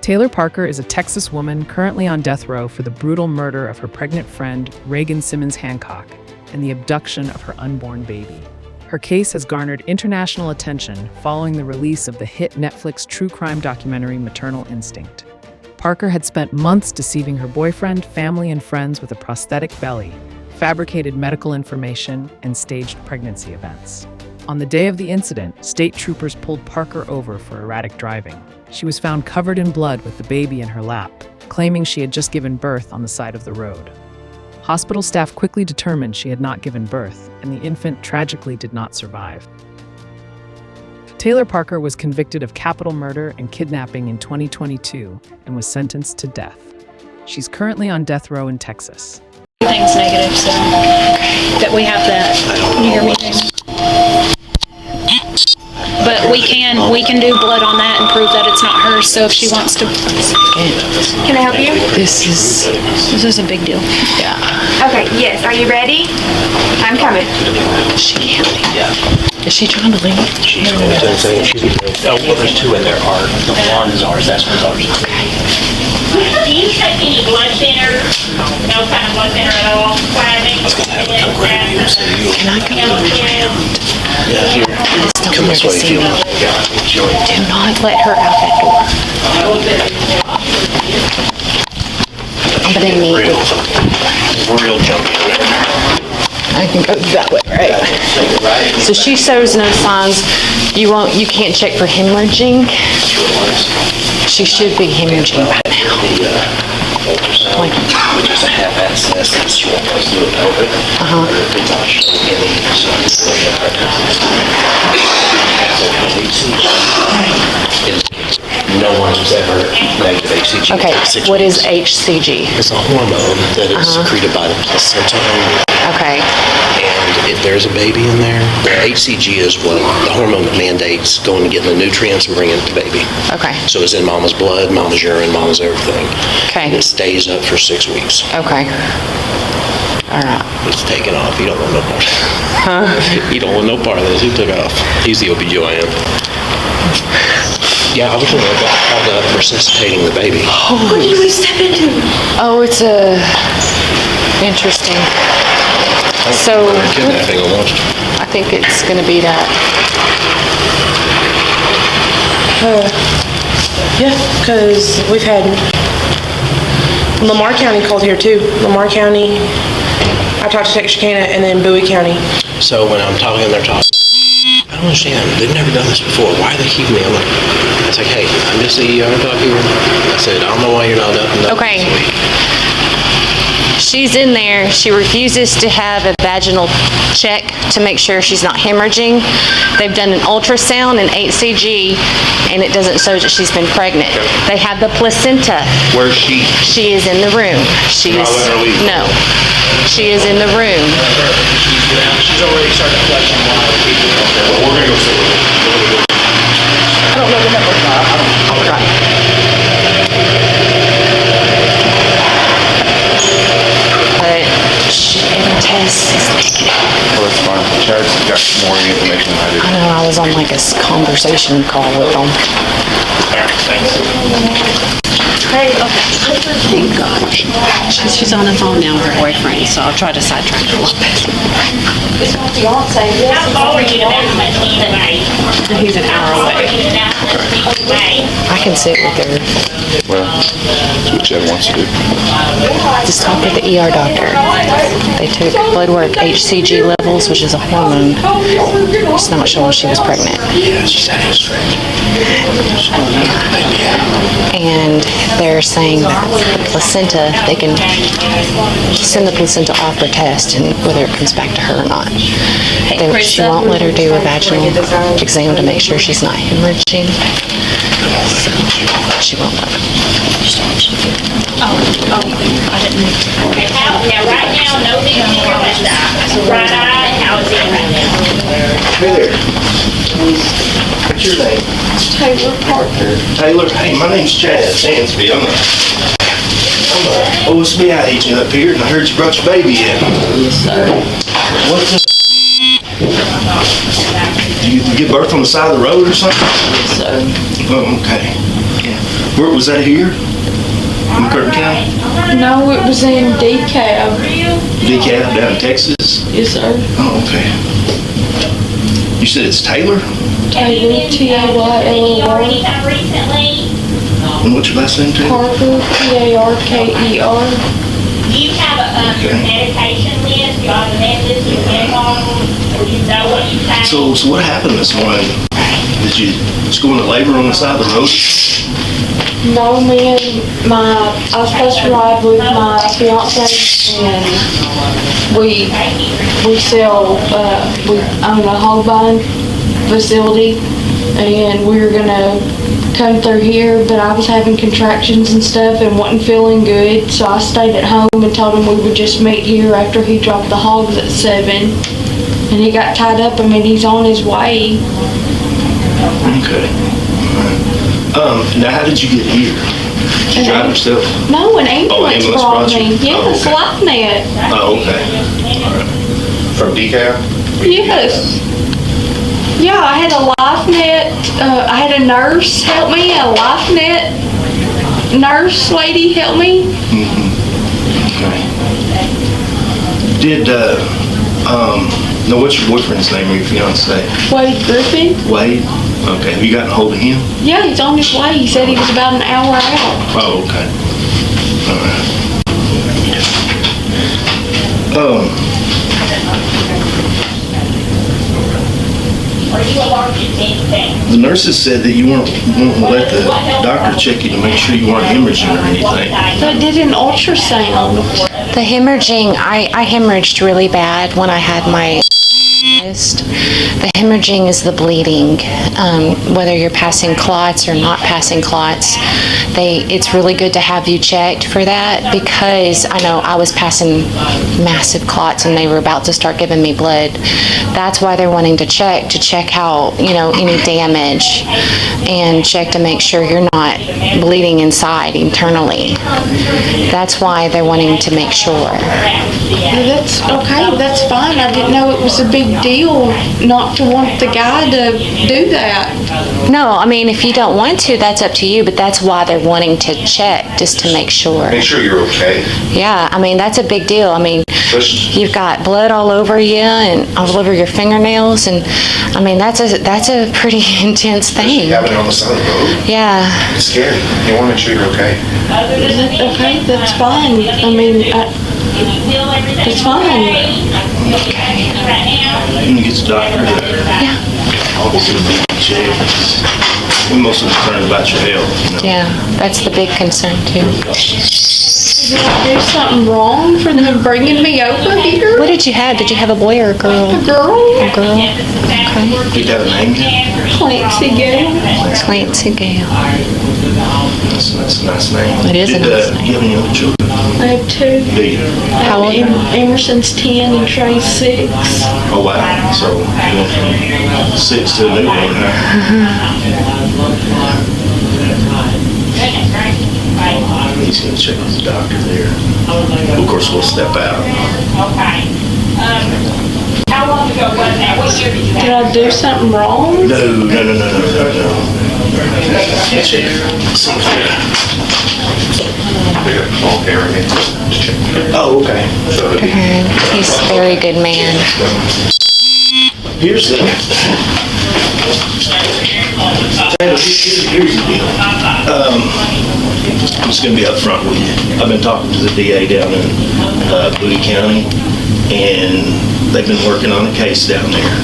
Taylor Parker is a Texas woman currently on death row for the brutal murder of her pregnant friend, Reagan Simmons-Hancock, and the abduction of her unborn baby. Her case has garnered international attention following the release of the hit Netflix true crime documentary Maternal Instinct. Parker had spent months deceiving her boyfriend, family, and friends with a prosthetic belly, fabricated medical information, and staged pregnancy events. On the day of the incident, state troopers pulled Parker over for erratic driving. She was found covered in blood with the baby in her lap, claiming she had just given birth on the side of the road. Hospital staff quickly determined she had not given birth, and the infant tragically did not survive. Taylor Parker was convicted of capital murder and kidnapping in 2022 and was sentenced to death. She's currently on death row in Texas. Everything's negative, so that we have that. Can you hear me? But we can do blood on that and prove that it's not hers. So if she wants to, can I help you? This is a big deal. Yeah. Okay. Yes. Are you ready? I'm coming. She can't leave. Is she trying to leave? Well, there's two in there. The blonde is ours. That's what's ours. Okay. Do you take any blood thinner? No kind of blood thinner at all? Can I go to the Yeah, here. Come this way if you want. Do not let her out that door. But I need Real jumpy in there. I can go that way, right? So she shows no signs. You can't check for hemorrhaging. She should be hemorrhaging by now. Which is a half access, and she won't let us do it over. No one's ever negative HCG. Okay, what is HCG? It's a hormone that is secreted by the placenta. Okay. And if there's a baby in there, the HCG is what the hormone that mandates going and getting the nutrients and bringing it to baby. Okay. So it's in mama's blood, mama's urine, mama's everything. Okay. And it stays up for 6 weeks. Okay. All right. It's taken off. You don't want no part of it. You don't want no part of this. He took off. He's the OBGYN. Yeah, I was going to look at resuscitating the baby. What did we step into? Oh, it's interesting. So Kidnapping almost. I think it's going to be that. Yeah, because we've had Lamar County called here too. Lamar County, I talked to Texarkana, and then Bowie County. So when I'm talking, they're talking. I don't understand. They've never done this before. Why are they keeping me? I'm like, it's like, hey, I'm just the ER doctor. I said, I don't know why you're not up and up Okay. this week. She's in there. She refuses to have a vaginal check to make sure she's not hemorrhaging. They've done an ultrasound and HCG, and it doesn't show that she's been pregnant. They have the placenta. Where's she? She is in the room. She is no. She is in the room. She's already started flashing wild people. We're going to go see her. I don't know what that looks like. I don't know. Right. But every test is negative. Well, that's fine. Chad's got more information than I do. I know, I was on like a conversation call with them. Hey, okay. Thank God. She's on the phone now with her boyfriend, so I'll try to sidetrack her a little bit. How far are you to that anyway? He's an hour away. I can sit with her. Well, that's what Chad wants to do. Just talk with the ER doctor. They took blood work, HCG levels, which is a hormone. It's not showing she was pregnant. Yeah, she's had it. And they're saying that the placenta, they can send the placenta off for test and whether it comes back to her or not. She won't let her do a vaginal exam to make sure she's not hemorrhaging. So she won't let her. I didn't know. Okay, now right now, no big deal on that side. Right eye, how is it right now? Hey there. What's your name? Taylor Parker. Taylor. Hey, my name's Chad Sansby. I'm a OSBI agent up here, and I heard you brought your baby in. Yes, sir. What's the... Did you give birth on the side of the road or something? Yes, sir. Oh, okay. Yeah. Where was that here? In Curtin County? No, it was in DeKalb. DeKalb down in Texas? Yes, sir. Oh, okay. You said it's Taylor? Taylor, T-A-Y-L-O-R. And what's your last name, Taylor? Parker, P-A-R-K-E-R. Do you have a medication list? Do you have a med list you can follow? Or do you know what you take? So what happened this morning? Did you just go into labor on the side of the road? No, I was supposed to ride with my fiance, and we own a hog buying facility, and we were gonna come through here, but I was having contractions and stuff and wasn't feeling good, so I stayed at home and told him we would just meet here after he dropped the hogs at 7, and he got tied up. I mean, he's on his way. Okay. Now how did you get here? Did you drive yourself? No, an ambulance brought me. you? Yes, Oh, okay. LifeNet. Oh, okay. All right. From DeKalb? Yes. Yeah, I had a LifeNet, I had a nurse help me, a LifeNet nurse lady help me. Okay. Now what's your boyfriend's name or your fiance? Wade Griffin. Wade? Okay, have you gotten a hold of him? Yeah, he's on his way. He said he was about an hour out. Oh, okay. All Are you allergic to anything? The nurses said that you weren't wanting to let the doctor check you to make sure you weren't hemorrhaging or anything. They did an ultrasound. The hemorrhaging, I hemorrhaged really bad when I had my The hemorrhaging is the bleeding, whether you're passing clots or not passing clots. It's really good to have you checked for that, because I know I was passing massive clots and they were about to start giving me blood. That's why they're wanting to check how, any damage, and check to make sure you're not bleeding inside internally. That's why they're wanting to make sure. That's okay, that's fine. I didn't know it was a big deal not to want the guy to do that. No, I mean, if you don't want to, that's up to you, but that's why they're wanting to check, just to make sure. Make sure you're okay. Yeah, I mean, that's a big deal. I mean, you've got blood all over you and all over your fingernails, and I mean, that's a pretty intense thing. Having it on the side of the road. Yeah. It's scary. You want to make sure you're okay. Okay, that's fine. I mean, it's fine. You can get the doctor there. Yeah. I'll go get a big check. We're mostly concerned about your health. Yeah, that's the big concern too. Did I do something wrong for them bringing me over here? What did you have? Did you have a boy or a girl? A girl? A girl. Okay. Do you have a name yet? Clancy Gale. Clancy Gale. That's a nice name. It is a nice name. Do you have any other children? I have 2. Do you? How old? Emerson's 10 and Trey's 6. Oh, wow. So you went from 6 to a newborn, He's going to check with the doctor there. Of course, we'll step out. Okay. How long ago was that? What year did you Did have? I do something wrong? No. Check. Oh, okay. He's a very good man. Here's the deal. I'm just going to be up front with you. I've been talking to the DA down in Booty County, and they've been working on a case down there.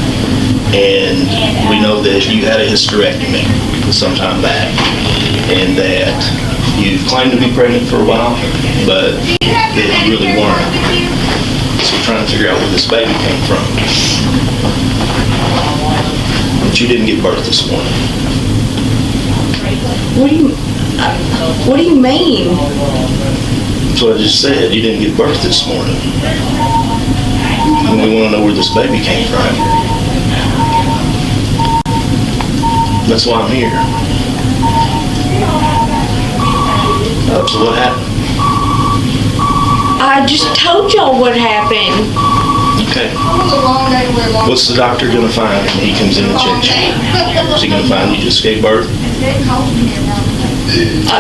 And we know that you had a hysterectomy some time back, and that you claimed to be pregnant for a while, but that you really weren't. So we're trying to figure out where this baby came from. But you didn't give birth this morning. What do you mean? That's what I just said. You didn't give birth this morning. And we want to know where this baby came from. That's why I'm here. So what happened? I just told y'all what happened. Okay. What's the doctor gonna find when he comes in and checks you? Is he gonna find you just gave birth?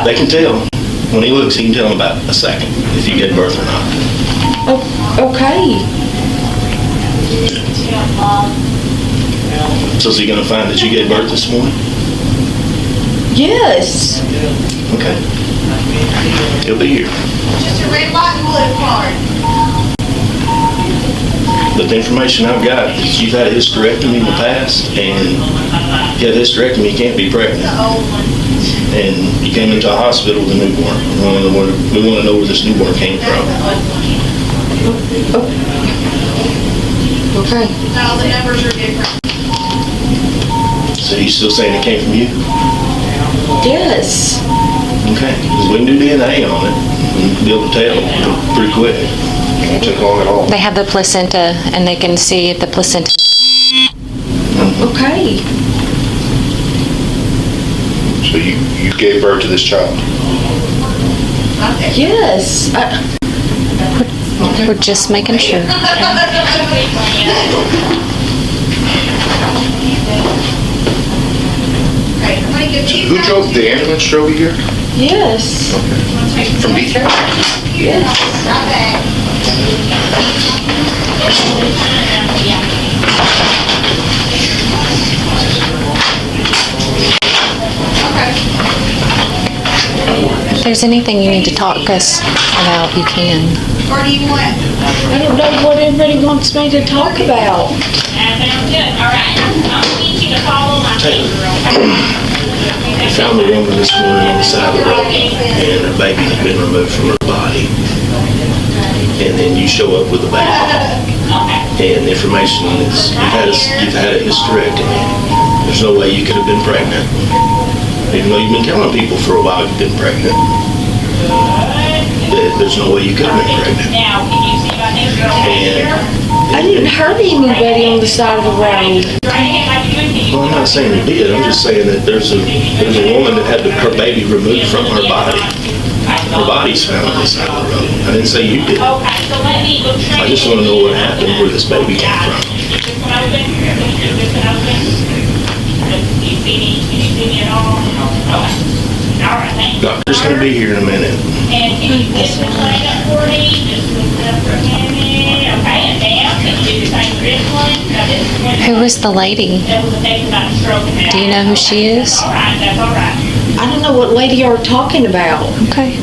They can tell. When he looks, he can tell in about a second if you gave birth or not. Okay. So is he gonna find that you gave birth this morning? Yes. Okay. He'll be here. Just a red, white, and blue card. But the information I've got is you've had a hysterectomy in the past, and if you had a hysterectomy, you can't be pregnant. And you came into a hospital with a newborn. We want to know where this newborn came from. Okay. No, the numbers are different. So you still saying it came from you? Yes. Okay, because we can do DNA on it and be able to tell pretty quick. It won't take long at all. They have the placenta, and they can see if the placenta. Okay. So you gave birth to this child? Yes. We're just making sure. Who drove the ambulance drove you here? Yes. From Bodycam? Yes. If there's anything you need to talk to us about, you can. Or do you want? I don't know what everybody wants me to talk about. That sounds good. All right. I'll need you to follow my finger, okay? We found the woman this morning on the side of the road, and her baby had been removed from her body. And then you show up with the baby. And the information is you've had a hysterectomy. There's no way you could have been pregnant. Even though you've been telling people for a while you've been pregnant. There's no way you could have been pregnant. Now, can you see my finger over here? I didn't hurt anybody on the side of the road. Well, I'm not saying you did. I'm just saying that there's a woman that had her baby removed from her body. Her body's found on the side of the road. I didn't say you did. Okay, so let me go I just want to know what happened, where this baby came from. This one open? This one open? Can you see me? Can you see me at all? Okay. All right, thank you. Doctor's going to be here in a minute. And can you lift this leg up for me? Just lift it up for a minute. Okay, and down. Can you do the same for this one? Now, this one. Who was the lady? That was a case about stroking it. Do you know who she is? All right, that's all right. I don't know what lady you're talking about. Okay.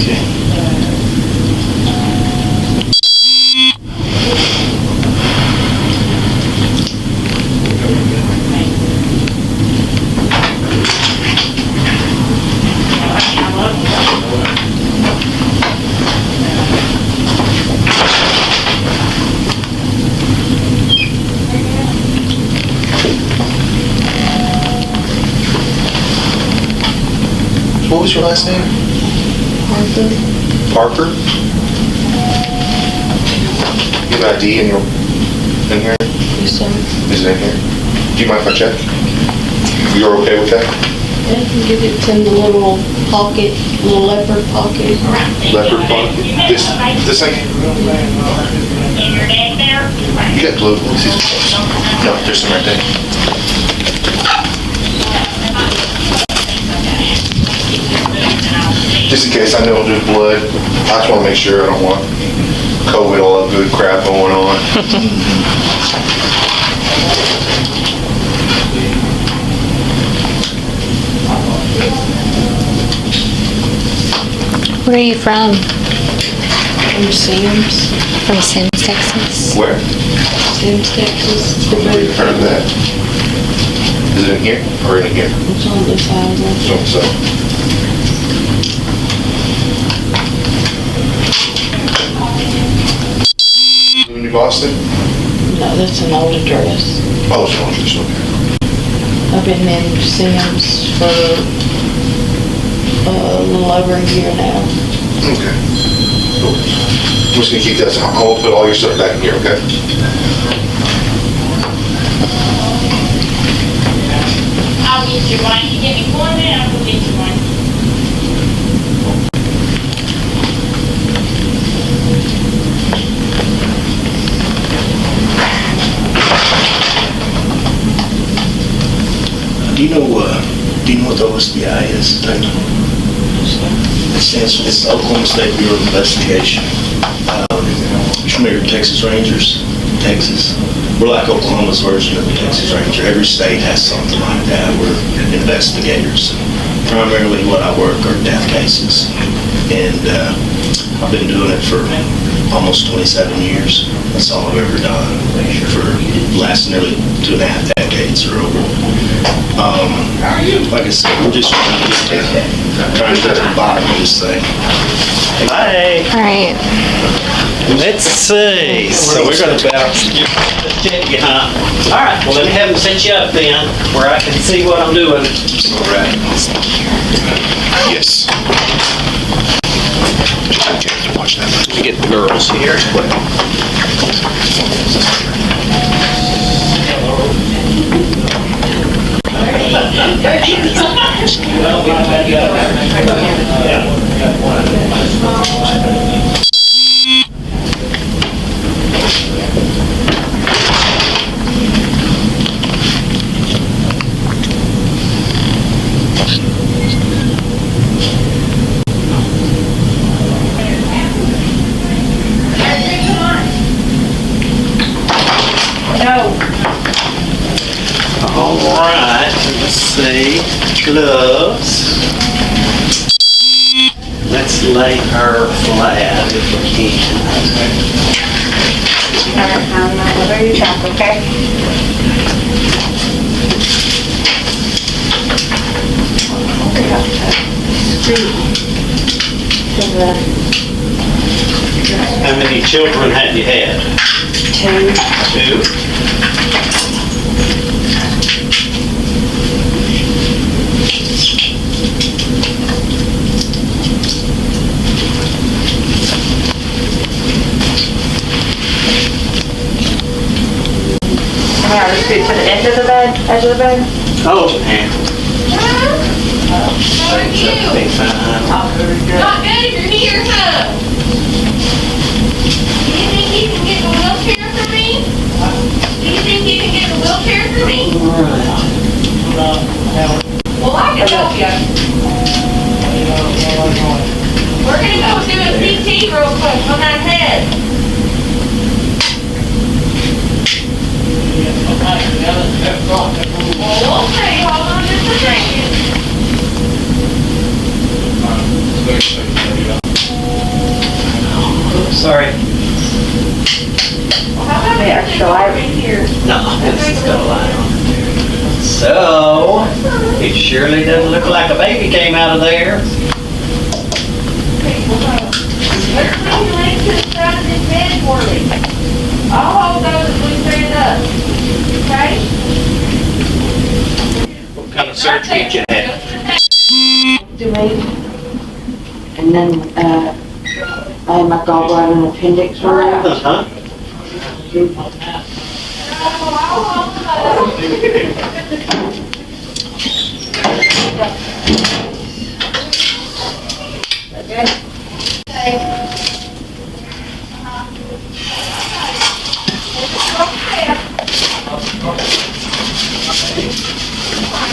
Okay. What was your last name? Parker? You have ID in here? Yes, sir. Is it in here? Do you mind if I check? You're okay with that? I can get it in the little pocket, little leopard pocket. Leopard pocket? This thing? In your neck there? You got glue? Let's see some. No, there's some right there. Just in case I know there's blood, I just want to make sure I don't want COVID, all that good crap going on. Where are you from? From Sims. From Sims, Texas. Where? Sims, Texas. I've never even heard of that. Is it in here or in here? It's on this side. It's on the side. You in New Boston? No, that's an old address. Oh, it's on this, okay. I've been in Sims for a little over a year now. Okay. Cool. I'm just gonna keep that, so I'll put all your stuff back in here, okay? I'll get you one. You give me 1 minute, I'll get you one. do you know what the OSBI is? It stands for, it's the Oklahoma State Bureau of Investigation. You familiar with Texas Rangers? Texas. We're like Oklahoma's version of the Texas Ranger. Every state has something like that. We're investigators. Primarily what I work are death cases. And I've been doing it for almost 27 years. That's all I've ever done for the last nearly 2.5 decades or over. Like I said, we're just trying to get to the bottom of this thing. Hi. All right. Let's see. So we're going to check you, huh? All right. Well, let me have them set you up then, where I can see what I'm doing. All right. Yes. Watch that. Let me get the girls here. All right. Let's see. Gloves. Let's lay her flat if we can. What are you talking, okay? How many children have you had? Two. Now, let's scoot to the edge of the bed, Oh, man. That'll be fine. Not good if you're here, huh? Do you think you can get the wheelchair for me? Do you think you can get the wheelchair for me? Well, I can help you. We're gonna go do a CT real quick on that head. Well, okay, hold on just a second. Sorry. Well, how about Yeah, you so go I- over here? No, it's got a line on it. So, it surely doesn't look like a baby came out of there. Okay, hold on. Let's bring your legs to the side of this bed for me. I'll hold those as we stand up. Okay? What kind of surgery did you have? Do me. And then, I had my gallbladder and appendix removed. Uh-huh.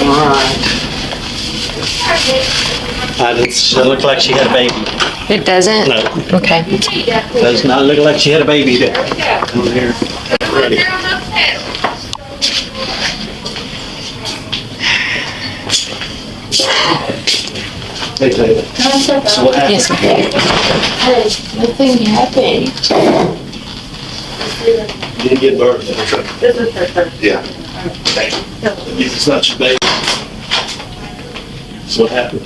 All right. Doesn't look like she had a baby. It doesn't? No. Okay. Does not look like she had a baby there. Over here. Ready. Hey, Taylor. So what happened? Yes, ma'am. Hey, nothing happened. You didn't get birth, that's right. This is her first. Yeah. It's not your baby. So what happened?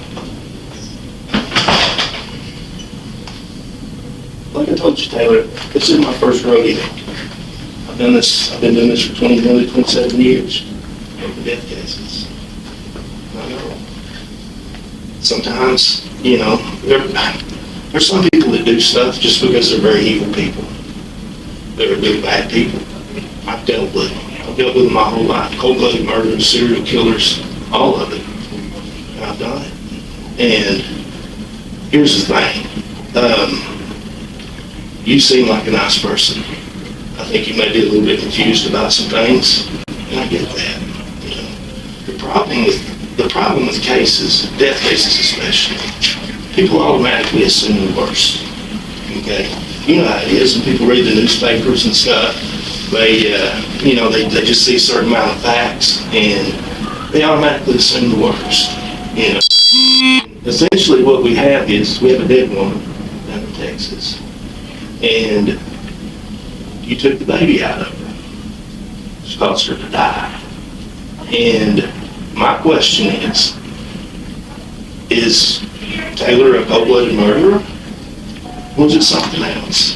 Like I told you, Taylor, this is my first rodeo. I've been doing this for nearly 27 years. Over death cases. I know. Sometimes, you know, there's some people that do stuff just because they're very evil people. They're really bad people. I've dealt with them my whole life. Cold-blooded murderers, serial killers, all of it. And I've done it. And here's the thing. You seem like a nice person. I think you may be a little bit confused about some things, and I get that. You know, you're The problem with cases, death cases especially, people automatically assume the worst. Okay, you know how it is when people read the newspapers and stuff. They just see a certain amount of facts and they automatically assume the worst. You know, essentially what we have is we have a dead woman down in Texas, and you took the baby out of her. It's caused her to die. And my question is Taylor a cold-blooded murderer? Or is it something else?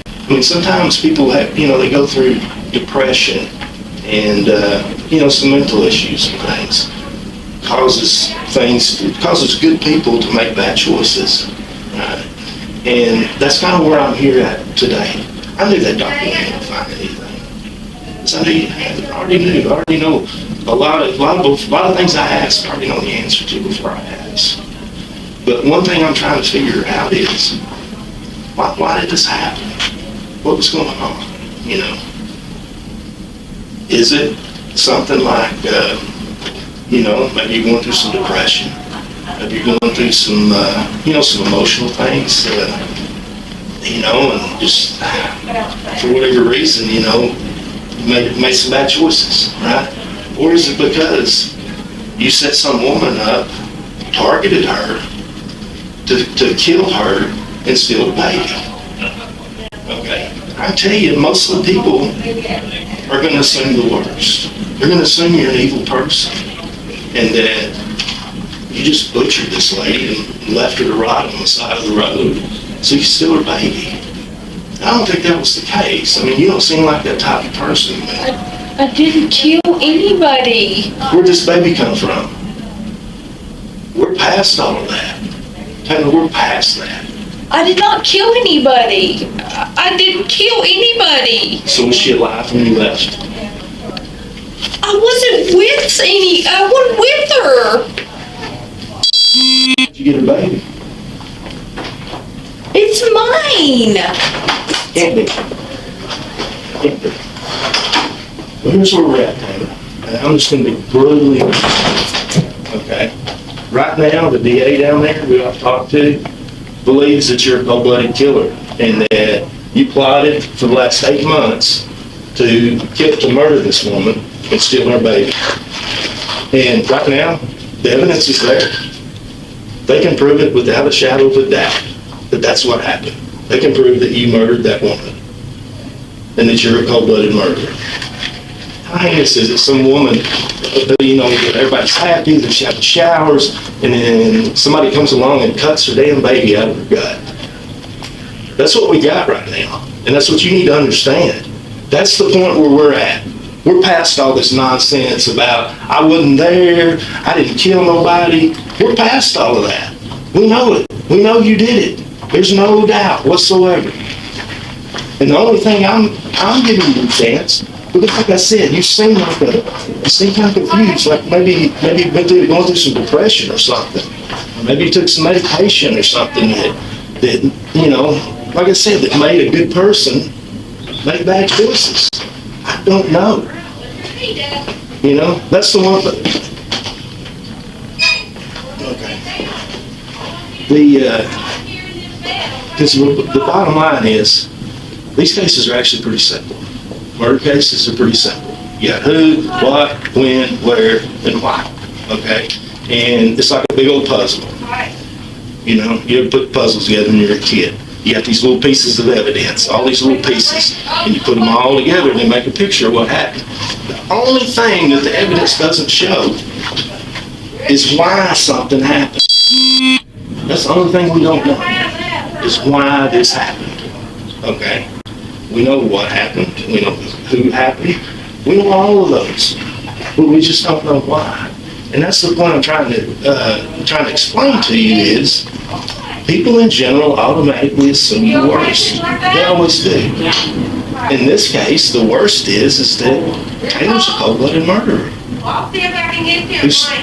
I mean, sometimes people have, they go through depression and, some mental issues and things. Causes good people to make bad choices. Right? And that's kind of where I'm here at today. I knew that doctor wasn't going to find anything. Because I already knew. I already know a lot of things I asked, I already know the answer to before I ask. But one thing I'm trying to figure out is, why did this happen? What was going on? Is it something like, maybe you're going through some depression, maybe you're going through some, some emotional things, and just for whatever reason, made some bad choices, right? Or is it because you set some woman up, targeted her to kill her and steal the baby? Okay, I tell you, most of the people are going to assume the worst. They're going to assume you're an evil person and that you just butchered this lady and left her to rot on the side of the road so you steal her baby. I don't think that was the case. I mean, you don't seem like that type of person, man. I didn't kill anybody. Where'd this baby come from? We're past all of that. Taylor, we're past that. I did not kill anybody. I didn't kill anybody. So was she alive when you left? I wasn't with her. Did you get her baby? It's mine. Can't be. Can't be. Well, here's where we're at, Taylor. And I'm just going to be brutally honest. Okay? Right now, the DA down there who I've talked to believes that you're a cold-blooded killer and that you plotted for the last 8 months to murder this woman and steal her baby. And right now, the evidence is there. They can prove it without a shadow of a doubt that that's what happened. They can prove that you murdered that woman and that you're a cold-blooded murderer. How heinous is it some woman, everybody's happy, they're having showers, and then somebody comes along and cuts her damn baby out of her gut? That's what we got right now, and that's what you need to understand. That's the point where we're at. We're past all this nonsense about, I wasn't there, I didn't kill nobody. We're past all of that. We know it. We know you did it. There's no doubt whatsoever. And the only thing I'm giving you a chance, because like I said, you seem kind of confused, like maybe you've been going through some depression or something. Or maybe you took some medication or something that like I said, that made a good person make bad choices. I don't know. That's the one thing. Okay. Because the bottom line is, these cases are actually pretty simple. Murder cases are pretty simple. You got who, what, when, where, and why. Okay? And it's like a big old puzzle. You ever put puzzles together when you're a kid? You got these little pieces of evidence, all these little pieces, and you put them all together and they make a picture of what happened. The only thing that the evidence doesn't show is why something happened. That's the only thing we don't know, is why this happened. Okay? We know what happened, we know who happened, we know all of those, but we just don't know why. And that's the point I'm trying to explain to you is, people in general automatically assume the worst. They always do. In this case, the worst is that Taylor's a cold-blooded murderer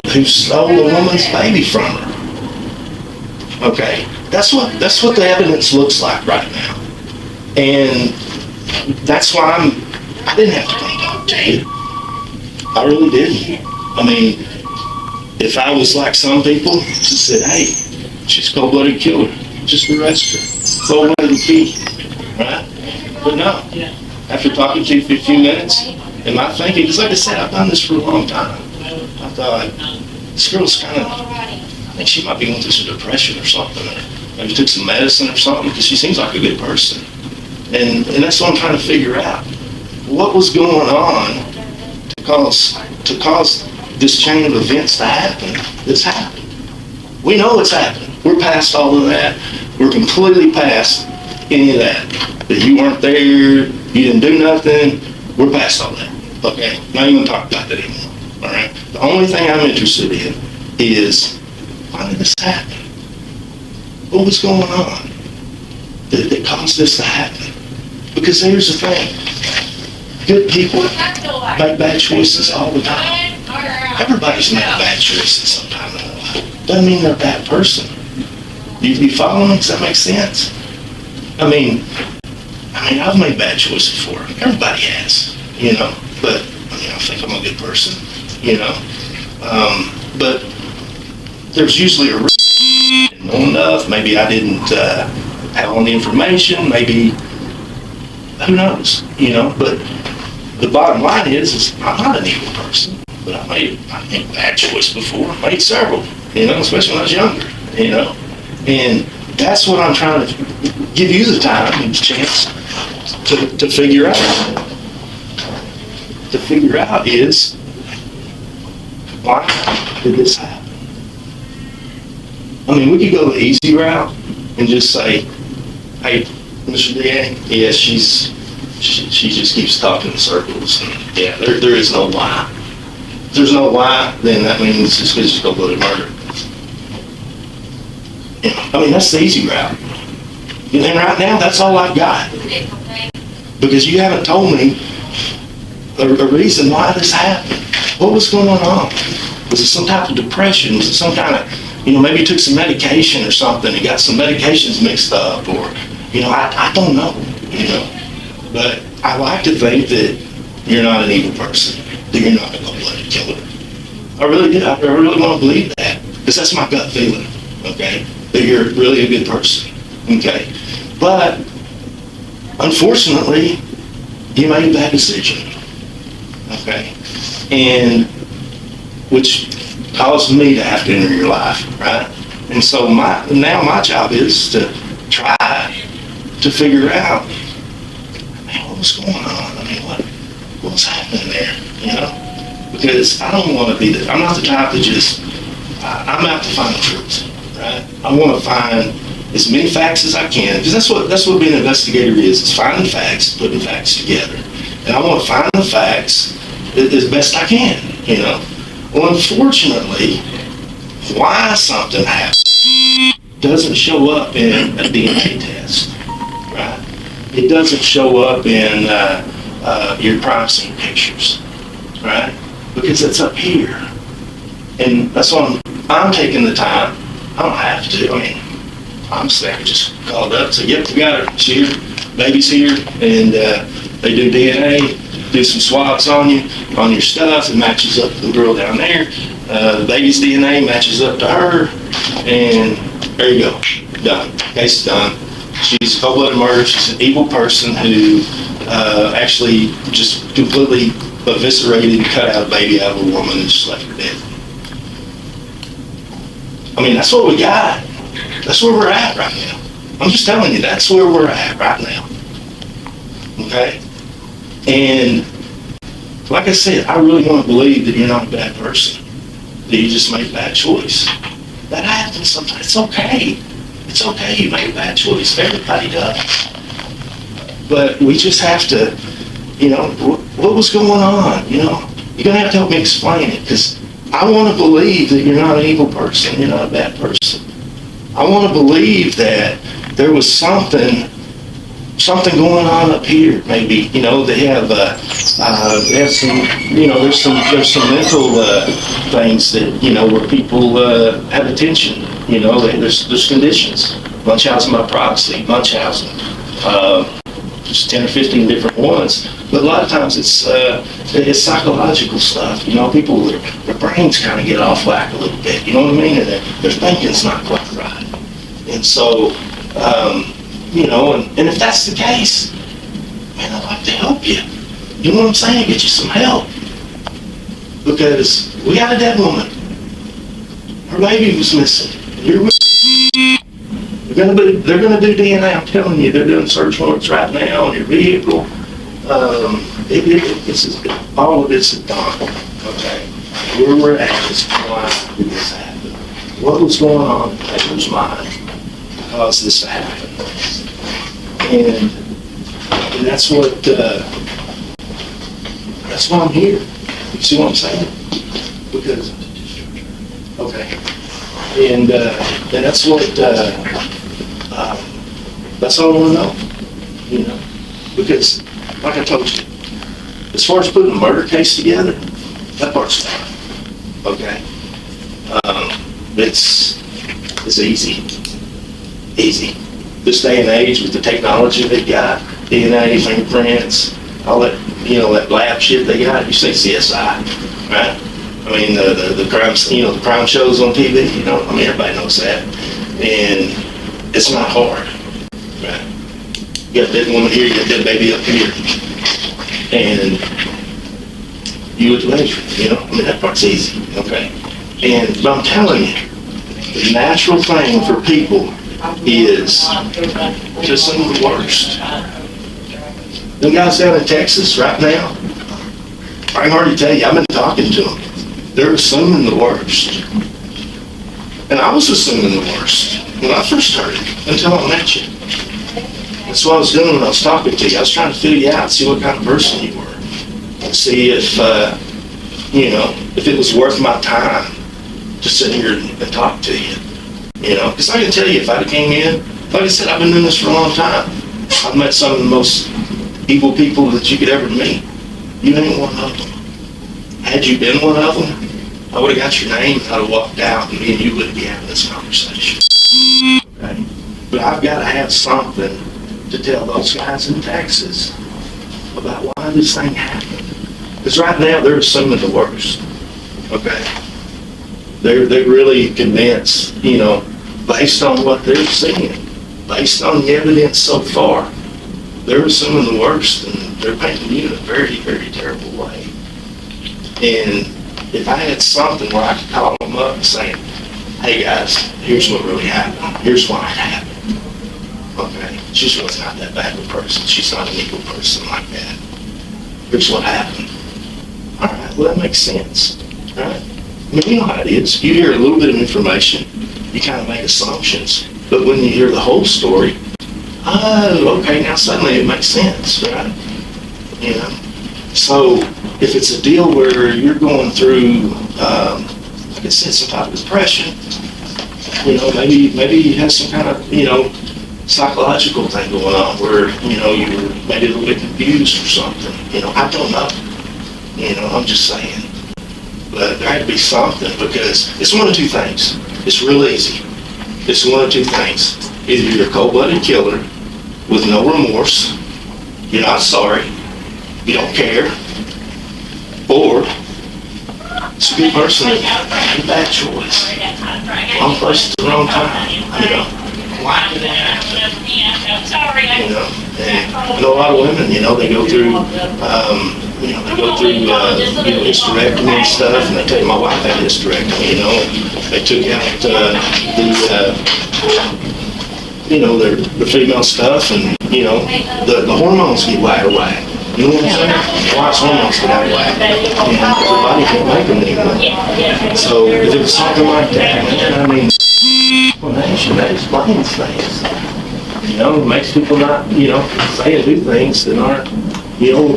who stole a woman's baby from her. Okay? That's what the evidence looks like right now. And that's why I didn't have to come talk to you. I really didn't. I mean, if I was like some people, just said, hey, she's a cold-blooded killer, just arrest her, throw away the key, right? But no, after talking to you for a few minutes, and my thinking, because like I said, I've done this for a long time. I thought, this girl's kind of, I think she might be going through some depression or something, or maybe took some medicine or something, because she seems like a good person. And that's what I'm trying to figure out. What was going on to cause this chain of events to happen that's happened? We know it's happened. We're past all of that. We're completely past any of that. That you weren't there, you didn't do nothing. We're past all that. Okay? Not even talk about that anymore. All right? The only thing I'm interested in is, why did this happen? What was going on that caused this to happen? Because here's the thing. Good people make bad choices all the time. Everybody's made bad choices sometime in their life. Doesn't mean they're a bad person. You follow me? Does that make sense? I mean, I've made bad choices before. Everybody has, you know. But I think I'm a good person, you know. But there's usually a reason. I didn't know enough. Maybe I didn't have all the information. Maybe, who knows, you know. But the bottom line is I'm not an evil person. But I made bad choices before. I made several, you know, especially when I was younger, you know. And that's what I'm trying to give you the time and chance to figure out. To figure out is, why did this happen? I mean, we could go the easy route and just say, hey, Mr. DA, yeah, she just keeps talking in circles. And yeah, there is no why. If there's no why, then that means it's just cold-blooded murder. Yeah, I mean, that's the easy route. And then right now, that's all I've got. Because you haven't told me a reason why this happened. What was going on? Was it some type of depression? Was it some kind of, maybe you took some medication or something and got some medications mixed up, or, I don't know, But I like to think that you're not an evil person, that you're not a cold-blooded killer. I really do. I really want to believe that, because that's my gut feeling, okay? That you're really a good person, okay? But, unfortunately, you made a bad decision, okay? And, which caused me to have to enter your life, right? And so now my job is to try to figure out, man, what was going on? I mean, what was happening there, Because I don't want to be I'm not the type that just, I'm out to find the truth, right? I want to find as many facts as I can, because that's what being an investigator is finding facts, putting facts together. And I want to find the facts as best I can, Well, unfortunately, why something happened doesn't show up in a DNA test, right? It doesn't show up in your crime scene pictures, right? Because it's up here. And that's why I'm taking the time. I don't have to. I mean, honestly, I could just call it up and say, yep, we got her. She's here. Baby's here. And they do DNA, do some swabs on you, on your stuff. It matches up to the girl down there. The baby's DNA matches up to her. And there you go. Done. Case is done. She's a cold-blooded murderer. She's an evil person who actually just completely eviscerated and cut out a baby out of a woman and just left her dead. I mean, that's what we got. That's where we're at right now. I'm just telling you, that's where we're at right now. Okay? And like I said, I really want to believe that you're not a bad person, that you just made a bad choice. That happens sometimes. It's okay. It's okay you made a bad choice. Everybody does. But we just have to, what was going on, You're going to have to help me explain it, because I want to believe that you're not an evil person, you're not a bad person. I want to believe that there was something going on up here, maybe, they have some, there's some mental things that, where people have attention, there's conditions. Munchausen by proxy, Munchausen, just 10 or 15 different ones. But a lot of times it's psychological stuff. You know, people, their brains kind of get off whack a little bit. You know what I mean? And their thinking's not quite right. And so, you know, and if that's the case, man, I'd like to help you. You know what I'm saying? Get you some help. Because we got a dead woman. Her baby was missing. They're gonna do DNA. I'm telling you, they're doing search warrants right now on your vehicle. All of this is done. Okay, where we're at is why did this happen? What was going on in Taylor's mind to cause this to happen? And that's why I'm here. You see what I'm saying? Because, okay. And that's all I want to know, you know, because like I told you, as far as putting a murder case together, that part's fine, okay? It's easy. This day and age with the technology they got, DNA, fingerprints, all that, you know, that lab shit they got, you say CSI, right? I mean, the crime, you know, the crime shows on TV, you know, I mean, everybody knows that. And it's not hard, right? You got a dead woman here, you got a dead baby up here. And you would measure, you know, I mean, that part's easy, okay? But I'm telling you, the natural thing for people is just some of the worst. Them guys down in Texas right now, I can hardly tell you, I've been talking to them. They're assuming the worst. And I was assuming the worst when I first heard it, until I met you. That's what I was doing when I was talking to you. I was trying to feel you out, see what kind of person you were. See if, you know, if it was worth my time to sit here and talk to you. You know, because I can tell you, if I'd have came in, like I said, I've been doing this for a long time. I've met some of the most evil people that you could ever meet. You ain't one of them. Had you been one of them, I would have got your name, I'd have walked out, and me and you wouldn't be having this conversation. Okay? But I've got to have something to tell those guys in Texas about why this thing happened. Because right now, they're assuming the worst. Okay? They're really convinced, you know, based on what they're seeing, based on the evidence so far, they're assuming the worst, and they're painting you in a very, very terrible way. And if I had something where I could call them up and say, hey guys, here's what really happened. Here's why it happened. Okay? She's really not that bad of a person. She's not an evil person like that. Here's what happened. All right, well that makes sense. All right? I mean, you know how it is. You hear a little bit of information, you kind of make assumptions. But when you hear the whole story, oh, okay, now suddenly it makes sense, right? You know? So, if it's a deal where you're going through, like I said, some type of depression, you know, maybe you have some kind of, you know, psychological thing going on where, you know, you were maybe a little bit confused or something. You know, I don't know. You know, I'm just saying. But there had to be something, because it's one of two things. It's real easy. It's one of two things. Either you're a cold-blooded killer with no remorse, you're not sorry, you don't care, or it's a good person, a bad choice. Wrong place at the wrong time, you know. Why did that happen? You know, and I know a lot of women, you know, they go through, hysterectomy and stuff, and they take, my wife had hysterectomy, you know, they took out the female stuff, and, you know, the hormones get out of whack. You know what I'm saying? The wife's hormones get out of whack, and the body can't make them anymore. So if it was something like that, man, I mean, that explains things. You know, it makes people not, you know, say and do things that aren't, you know,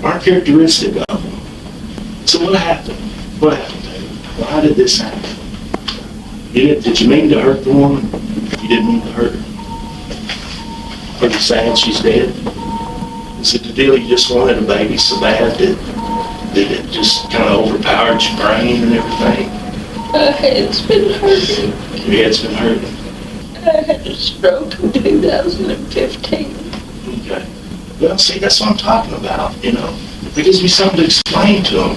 aren't characteristic of them. So what happened? What happened, David? Why did this happen? Did you mean to hurt the woman? You didn't mean to hurt her? Are you saying she's dead? Is it the deal you just wanted a baby so bad that it just kind of overpowered your brain and everything? My head's been hurting. Your head's been hurting? I had a stroke in 2015. Okay. Well, see, that's what I'm talking about, you know? It gives me something to explain to them.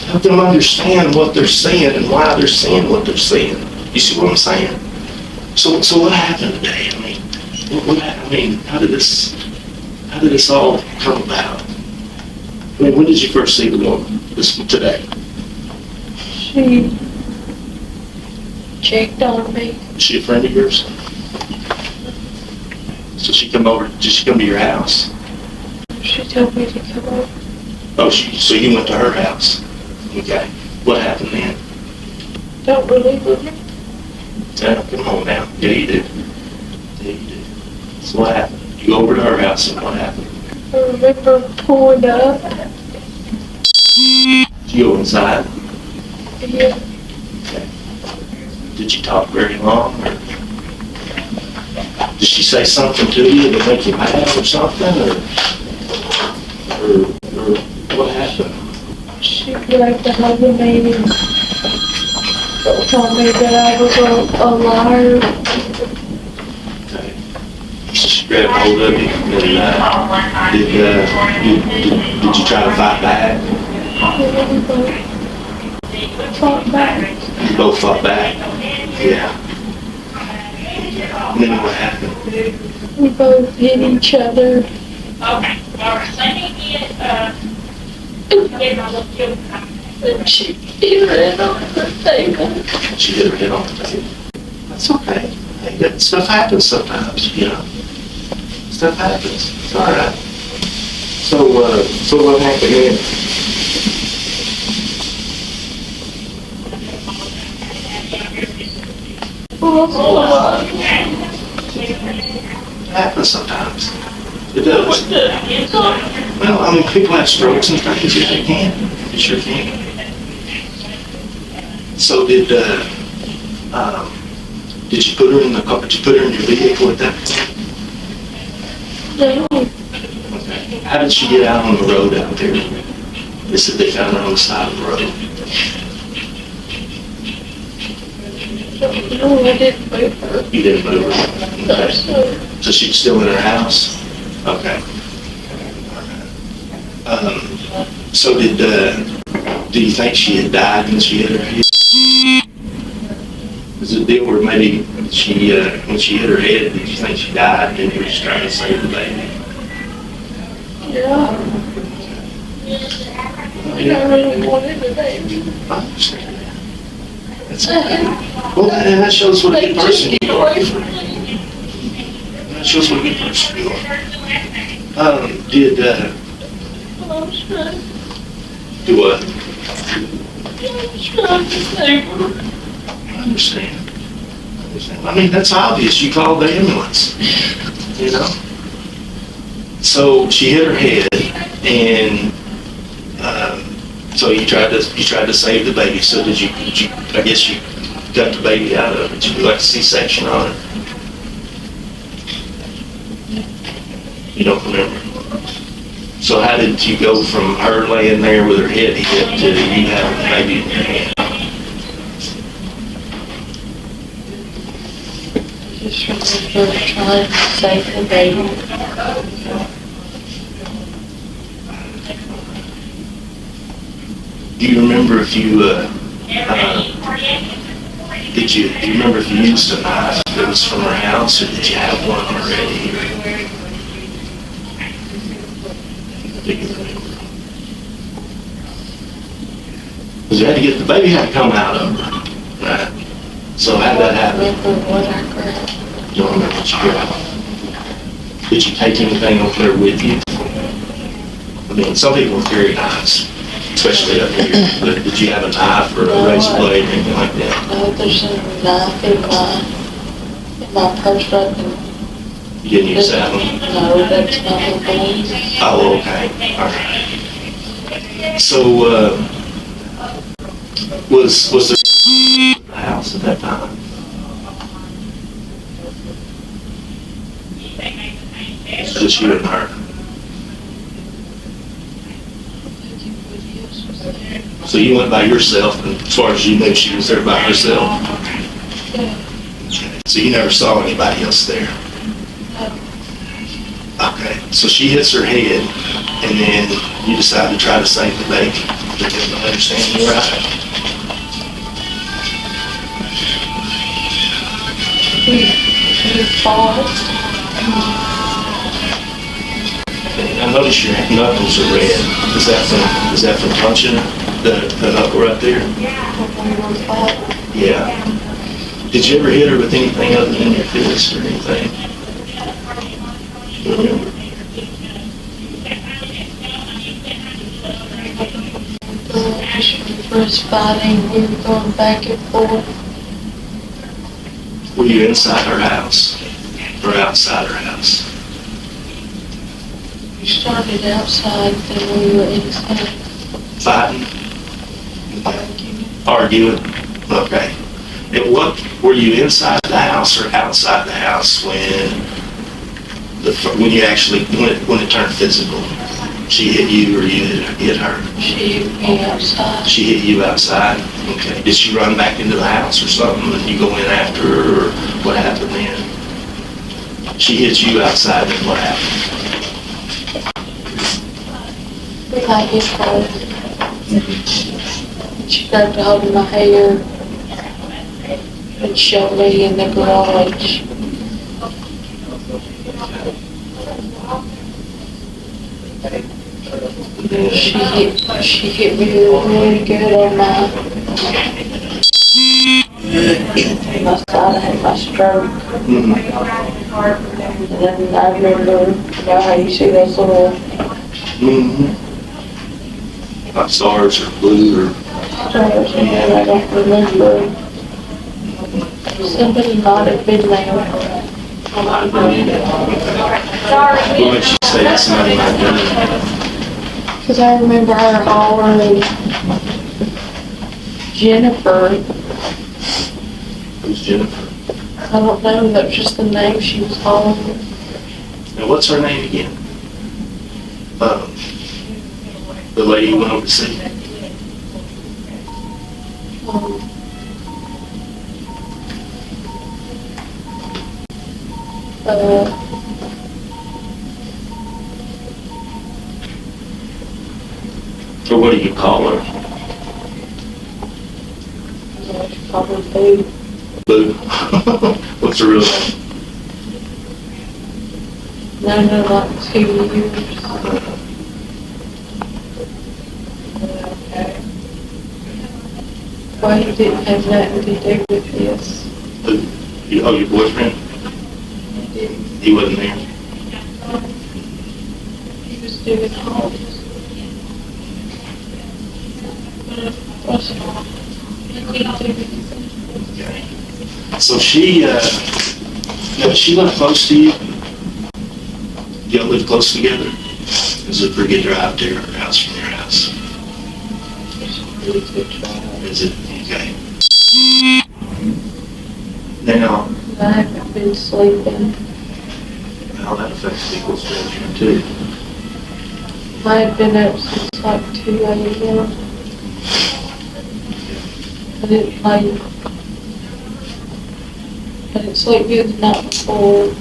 Help them understand what they're seeing and why they're seeing what they're seeing. You see what I'm saying? So what happened today? I mean, how did this all come about? I mean, when did you first see the woman today? She checked on me. Is she a friend of yours? So did she come to your house? She told me to come over. Oh, so you went to her house? Okay. What happened then? Don't believe it. Yeah, come on now. Yeah, you did. Yeah, you did. So what happened? You go over to her house and what happened? I remember pulling up. Did you go inside? Yeah. Okay. Did you talk very long? Or did she say something to you to make you mad or something? Or what happened? She grabbed a hold of me and told me that I was a liar. Okay. So she grabbed hold of you and did you try to fight back? We fought back. You both fought back? Yeah. And then what happened? We both hit each other. Okay, all right. Let me get my little children. And she hit her head on the table. She hit her head on the table. That's okay. Hey, that stuff happens sometimes, you know. Stuff happens. It's all right. So what happened then? It happens sometimes. It does. Well, I mean, people have strokes and things. Yeah, they can. They sure can. So did you put her in the car? Did you put her in your vehicle at that point? No. Okay. How did she get out on the road out there? They said they found her on the side of the road. No, I didn't move her. You didn't move her? Okay. No. So she's still in her house? Okay. So do you think she had died when she hit her head? Is it a deal where maybe when she hit her head, did you think she died and you were just trying to save the baby? Yeah. I really wanted the baby. I understand that. That's okay. Well, and that shows what a good person you are. That shows what a good person you are. Do what? I was trying to save her. I understand. I mean, that's obvious. You called the ambulance, you know? So she hit her head, and so you tried to save the baby. So did you? I guess you got the baby out of it. Did you do like a C-section on it? You don't remember. So how did you go from her laying there with her head hit to you having the baby in your hand? Just remember trying to save the baby. Do you remember if you, do you remember if you used a knife that was from her house, or did you have one already? Do you remember? Because you had to get, the baby had to come out of her, right? So how did that happen? You don't remember what you grabbed? Did you take anything over there with you? I mean, some people carry knives, especially up here. But did you have a knife or a razor blade or anything like that? No, there's a knife in my purse right there. You didn't use that one? No, that's not the one. Oh, okay, all right. So, was there in the house at that time? Just you and her? So you went by yourself, and as far as you knew, she was there by herself? So you never saw anybody else there? Okay. So she hits her head, and then you decide to try to save the baby. Did I understand you right? We fought. I notice your knuckles are red. Is that from punching the knuckle right there? Yeah. Did you ever hit her with anything other than your fist or anything? Remember? We were fighting, we were going back and forth. Were you inside her house or outside her house? We started outside, then we were inside. Fighting? Arguing? Okay. And were you inside the house or outside the house when you actually, when it turned physical? She hit you or you hit her? She hit me outside. She hit you outside? Okay. Did she run back into the house or something and you go in after her, or what happened then? She hit you outside, and what happened? I hit her. She grabbed a hold of my hair and shoved me in the garage. She hit me really good on my side. I had my stroke. And then I remember, you know how you see those little Like stars or blue or? stars in there, I don't remember. Somebody might have been there. What makes you say that somebody might have done it? Because I remember her hollering, Jennifer. Who's Jennifer? I don't know, that was just the name she was hollering. Now, what's her name again? The lady you went over to see? Or what do you call her? Probably Boo. Boo. What's her real name? No, like 2 years. Well, he didn't have nothing to do with this. Who? Oh, your boyfriend? He wasn't there? He was doing all this. Okay. So she lived close to you? Y'all live close together? Is it a pretty good drive to her house from your house? Really good job. Is it? Okay. Now, I haven't been sleeping. how that affects people's judgment too. I had been up since like 2 a.m. I didn't sleep good the night before.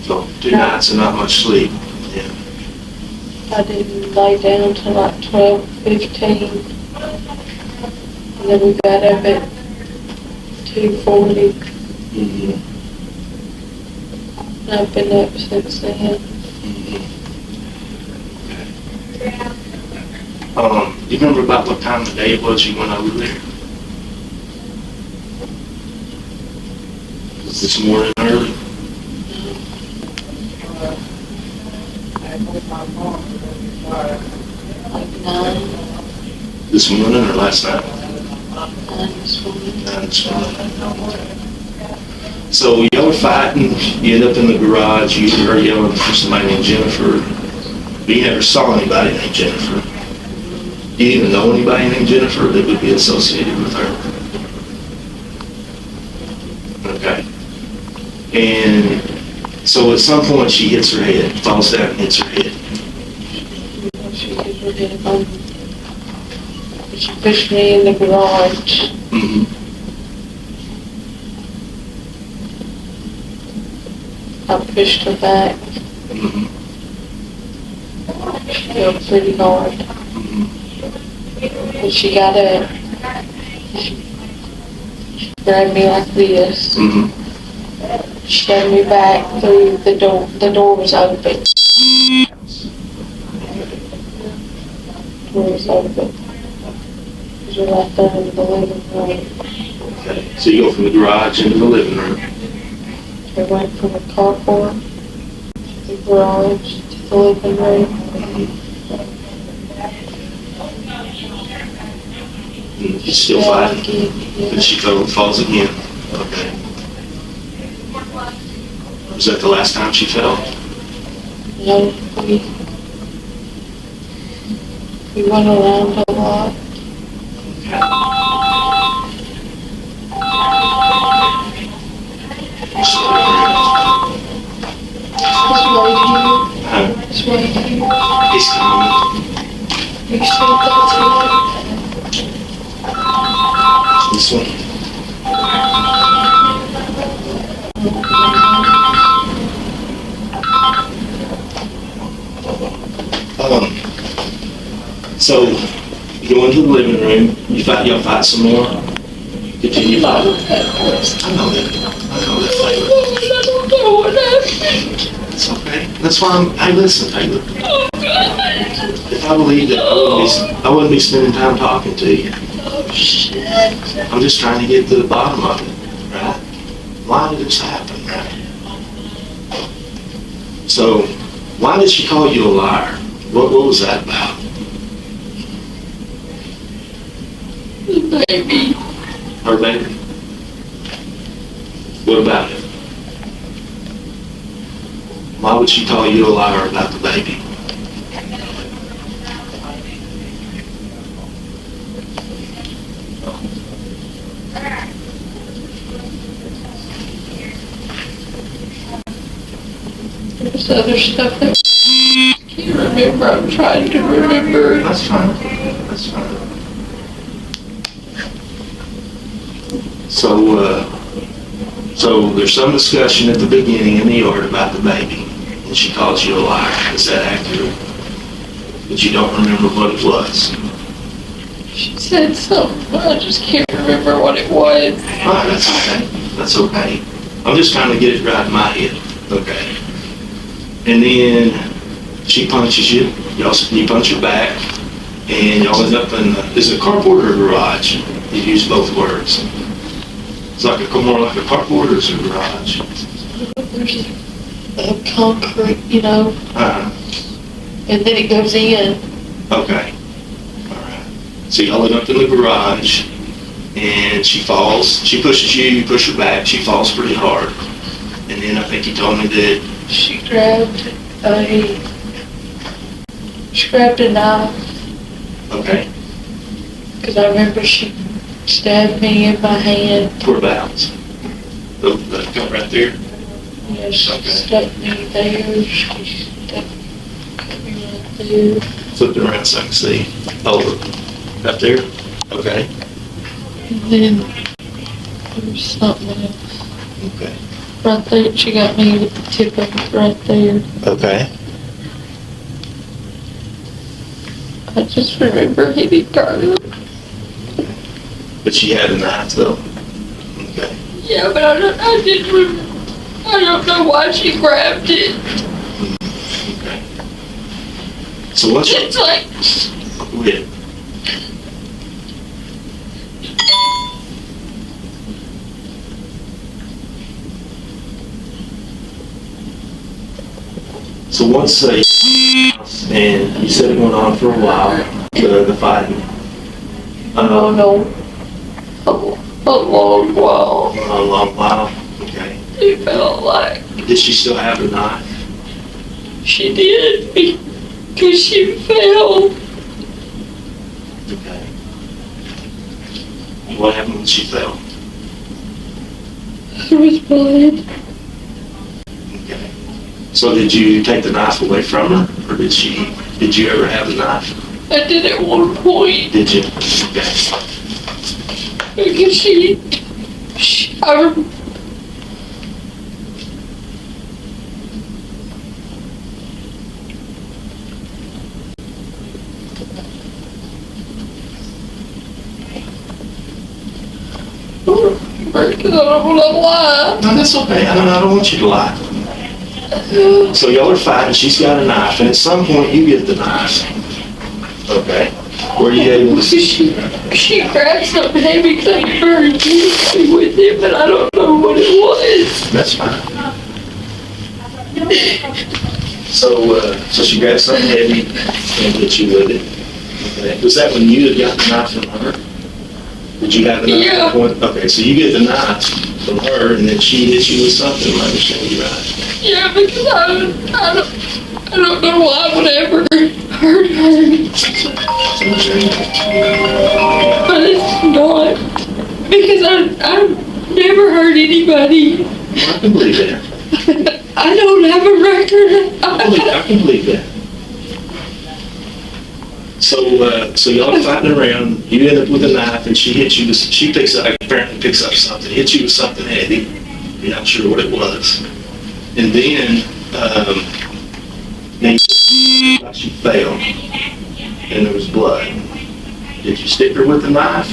So 2 nights and not much sleep. Yeah. I didn't lay down till like 12:15. And then we got up at 2:40. Mm-hmm. And I've been up since then. Do you remember about what time of day it was you went over there? Was this morning early? Like 9. This morning or last night? 9 this morning. 9 this morning. So y'all were fighting, you end up in the garage, you heard yelling for somebody named Jennifer. But you never saw anybody named Jennifer. Do you even know anybody named Jennifer that would be associated with her? Okay. And so at some point she hits her head, falls down and hits her head. She hit her head on. She pushed me in the garage. Mm-hmm. I pushed her back. She fell pretty hard. When she got up, she grabbed me like this. Shoved me back through the door. The door was open. The door was open. She was right there in the living room. Okay. So you go from the garage into the living room. I went from the carport to the garage to the living room. She's still fighting. But she falls again. Okay. Was that the last time she fell? No, we went around a lot. It's right here. He's coming. You see that's This one. So you go into the living room. Y'all fight some more. Continue fighting. I know that. Flavor. I don't know what happened. It's okay. That's why hey, listen, Taylor. If I believed it, I wouldn't be spending time talking to you. Oh, shit. I'm just trying to get to the bottom of it, right? Why did this happen, right? So, why did she call you a liar? What was that about? The baby. Her baby? What about it? Why would she call you a liar about the baby? There's other stuff that I can't remember. I'm trying to remember. That's fine. That's fine. So there's some discussion at the beginning in the yard about the baby, and she calls you a liar. Is that accurate? But you don't remember what it was. She said something, but I just can't remember what it was. All right, that's okay. That's okay. I'm just trying to get it right in my head. Okay. And then she punches you. You punch her back, and y'all end up in is it a carport or a garage? You use both words. It's like more like a carport or is it a garage? There's a concrete, you know, and then it goes in. Okay. All right. So y'all end up in the garage, and she falls. She pushes you. You push her back. She falls pretty hard. And then I think you told me that She grabbed a knife. Okay. Because I remember she stabbed me in my hand. Whereabouts? The cut right there? Yeah, she Okay. stuck me there. She stuck me right there. Flip it around so I can see. Oh, right there? Okay. And then there was something else. Okay. Right there, she got me with the tip of it right there. Okay. I just remember hitting Carter. But she had a knife though. Okay. Yeah, but I don't know why she grabbed it. Okay. So what's It's like, Go ahead. So once and you said it went on for a while, the fighting. I don't know, a long while. A long while. Okay. It felt like Did she still have the knife? she did because she fell. Okay. What happened when she fell? There was blood. Okay. So did you take the knife away from her, or did you ever have the knife? I did at one point Did you? Okay. because remember because I don't want to lie. No, that's okay. I don't want you to lie. So y'all are fighting. She's got a knife, and at some point you get the knife. Okay. Were you able to see? She grabbed something heavy because I never heard anything with it, but I don't know what it was. That's fine. So she grabbed something heavy and hit you with it. Okay. Was that when you had got the knife from her? Did you have the knife? Yeah. At the point? Okay, so you get the knife from her, and then she hits you with something. Am I understanding you right? Yeah, because I don't know why I would ever hurt her. But it's not. Because I've never hurt anybody. Well, I can believe that. I don't have a record. I can believe that. So y'all are fighting around. You end up with a knife, and she hits you. She apparently picks up something, hits you with something heavy. You're not sure what it was, and then she fell, and there was blood. Did you stick her with the knife,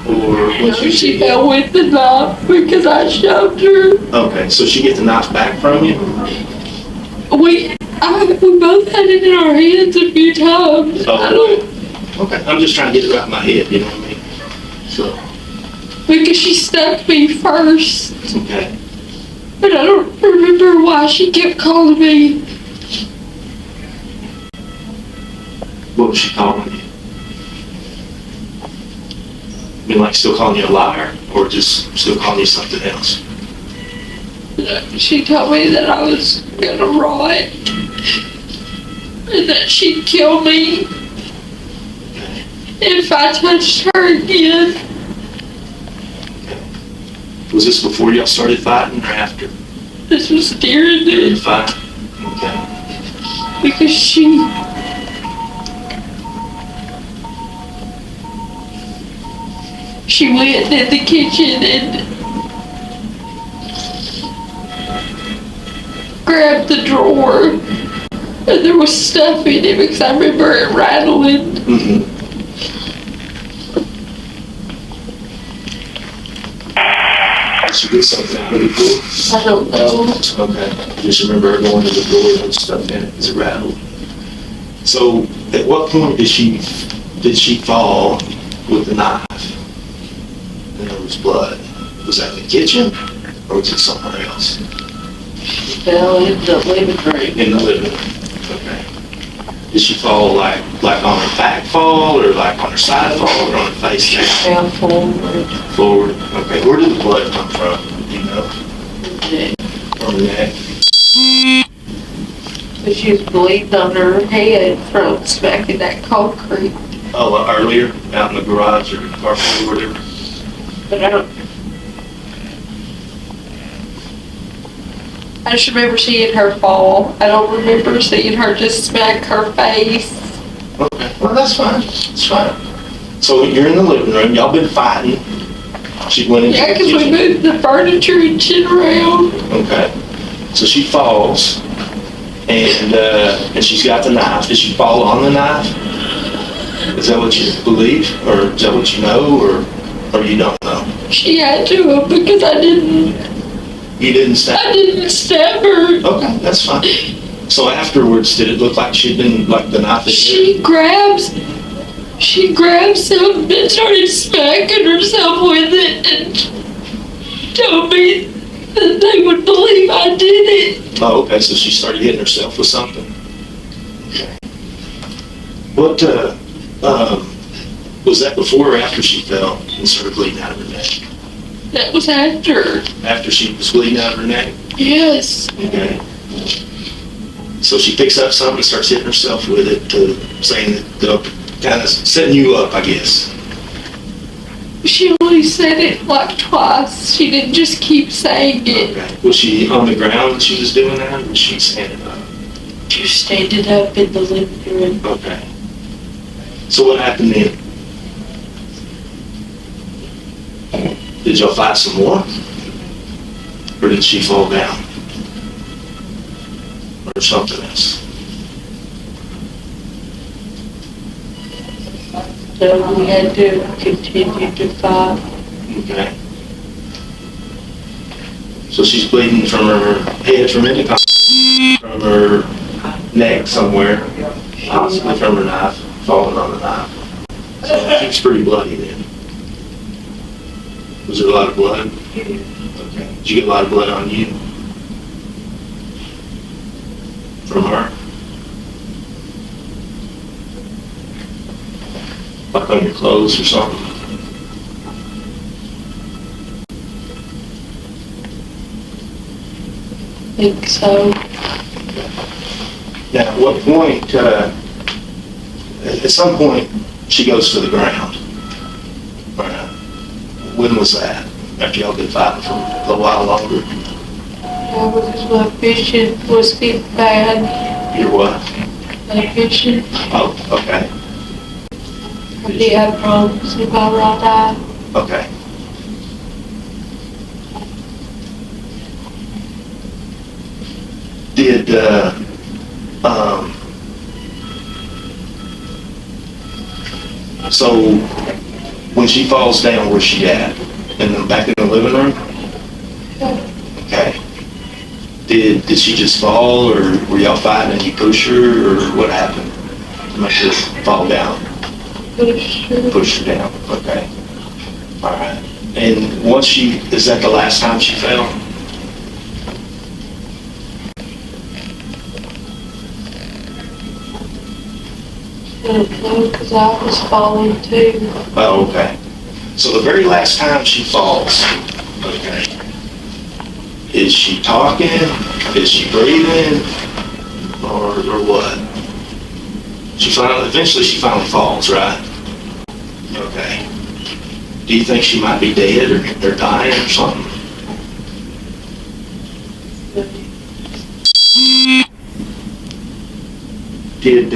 or was She fell with the knife because I shoved her. Okay, so she gets the knife back from you. We both had it in our hands a few times. Okay, I'm just trying to get it right in my head. You know what I mean? So. Because she stuck me first. Okay. But I don't remember why she kept calling me. What was she calling you? I mean, like still calling you a liar, or just still calling you something else? She told me that I was gonna rot. And that she'd kill me if I touched her again. Was this before y'all started fighting or after? This was during During the it. fight? Okay. Because she went in the kitchen and grabbed the drawer, and there was stuff in it because I remember it rattling. Mm-hmm. Did she get something out of the drawer? I don't know. Okay. Just remember her going to the drawer and put stuff in it as it rattled. So, at what point did she fall with the knife? And there was blood. Was that in the kitchen, or was it somewhere else? She fell in the living room. In the living room. Okay. Did she fall like on her back fall, or like on her side fall, or on her face down? Fell forward. Forward. Okay. Where did the blood come from? Do you know? From the neck. But she was bleeding on her head from smacking that concrete. Oh, earlier, out in the garage or carport or whatever. But I just remember seeing her fall. I don't remember seeing her just smack her face. Okay, well, that's fine. It's fine. So you're in the living room. Y'all been fighting. She went into Yeah, the because we kitchen. moved the furniture and shit around. Okay. So she falls, and she's got the knife. Did she fall on the knife? Is that what you believe, or is that what you know, or you don't know? She had to have because I didn't stab her. Okay, that's fine. So afterwards, did it look like she'd been, like the knife? She grabbed something and started smacking herself with it and told me that they would believe I did it. Oh, okay, so she started hitting herself with something. Okay. What, was that before or after she fell and started bleeding out of her neck? That was after. After she was bleeding out of her neck? Yes. Okay. So she picks up something and starts hitting herself with it, saying that, kind of setting you up, I guess. She only said it like twice. She didn't just keep saying it. Okay. Was she on the ground when she was doing that, or was she standing up? She was standing up in the living room. Okay. So what happened then? Did y'all fight some more? Or did she fall down? Or something else? So we had to continue to fight. Okay. So she's bleeding from her head, from her neck somewhere, possibly from her knife, falling on the knife. So it's pretty bloody then. Was there a lot of blood? Okay. Did you get a lot of blood on you? From her? Like on your clothes or something? I think so. Now, at what point, at some point, she goes to the ground. Right. When was that? After y'all been fighting for a little while longer? Yeah, because my vision was getting bad. Your what? My vision. Oh, okay. I did have problems if I were all die. Okay. Did, so when she falls down, where's she at? Back in the living room? Okay. Did she just fall, or were y'all fighting and you push her, or what happened to make her fall down? Push her down, okay. All right. And once is that the last time she fell? I don't know, because I was falling too. Oh, okay. So the very last time she falls, okay, is she talking? Is she breathing? Or what? Eventually she finally falls, right? Okay. Do you think she might be dead or dying or something? Did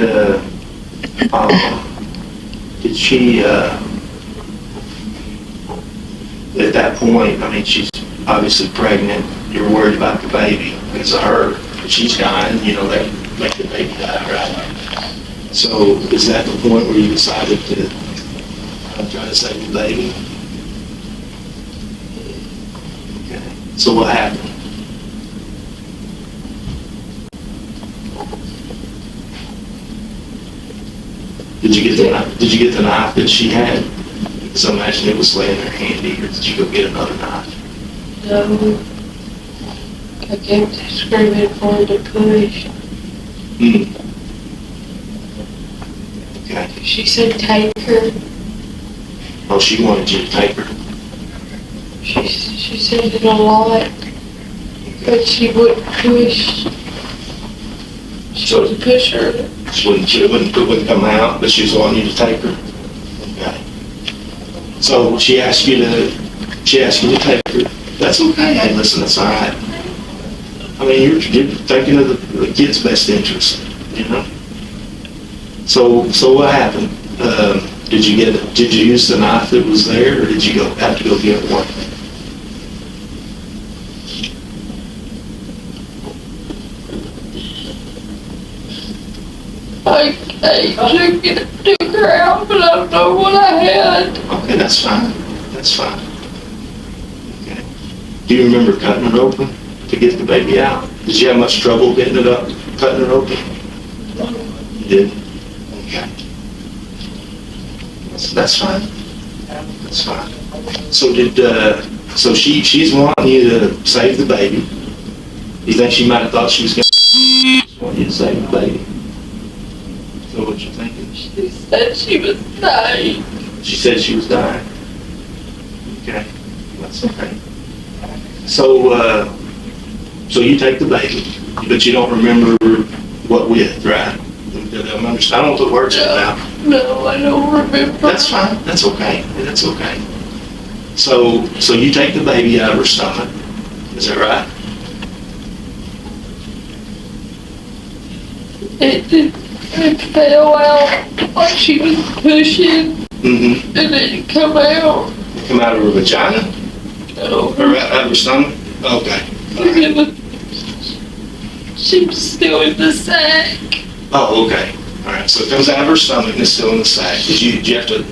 she, at that point, I mean, she's obviously pregnant, you're worried about the baby because of her, but she's dying, they make the baby die, right? So is that the point where you decided to try to save the baby? Okay. So what happened? Did you get the knife that she had? So imagine it was laying there handy, or did you go get another knife? No. I kept screaming for her to push. Okay. She said take her. Oh, she wanted you to take her? She said it a lot, but she wouldn't push. She wouldn't push her. It wouldn't come out, but she was wanting you to take her? Okay. So she asked you to take her. That's okay. Hey, listen, that's all right. I mean, you're thinking of the kid's best interest, So what happened? Did you use the knife that was there, or did you have to go get one? I took it to ground, but I don't know what I had. Okay, that's fine. That's fine. Okay. Do you remember cutting it open to get the baby out? Did you have much trouble getting it up, cutting it open? You did? Okay. So that's fine. That's fine. So she's wanting you to save the baby. You think she might have thought she was going to want you to save the baby? So what you thinking? She said she was dying. She said she was dying. Okay, that's okay. So you take the baby, but you don't remember what with, right? I don't put words in your mouth. No, I don't remember. That's fine. That's okay. That's okay. So you take the baby out of her stomach. Is that right? It fell out like she was pushing, and it didn't come out. It come out of her vagina? No. Or out of her stomach? Okay. She was still in the sack. Oh, okay. All right. So it comes out of her stomach and it's still in the sack. Did you have to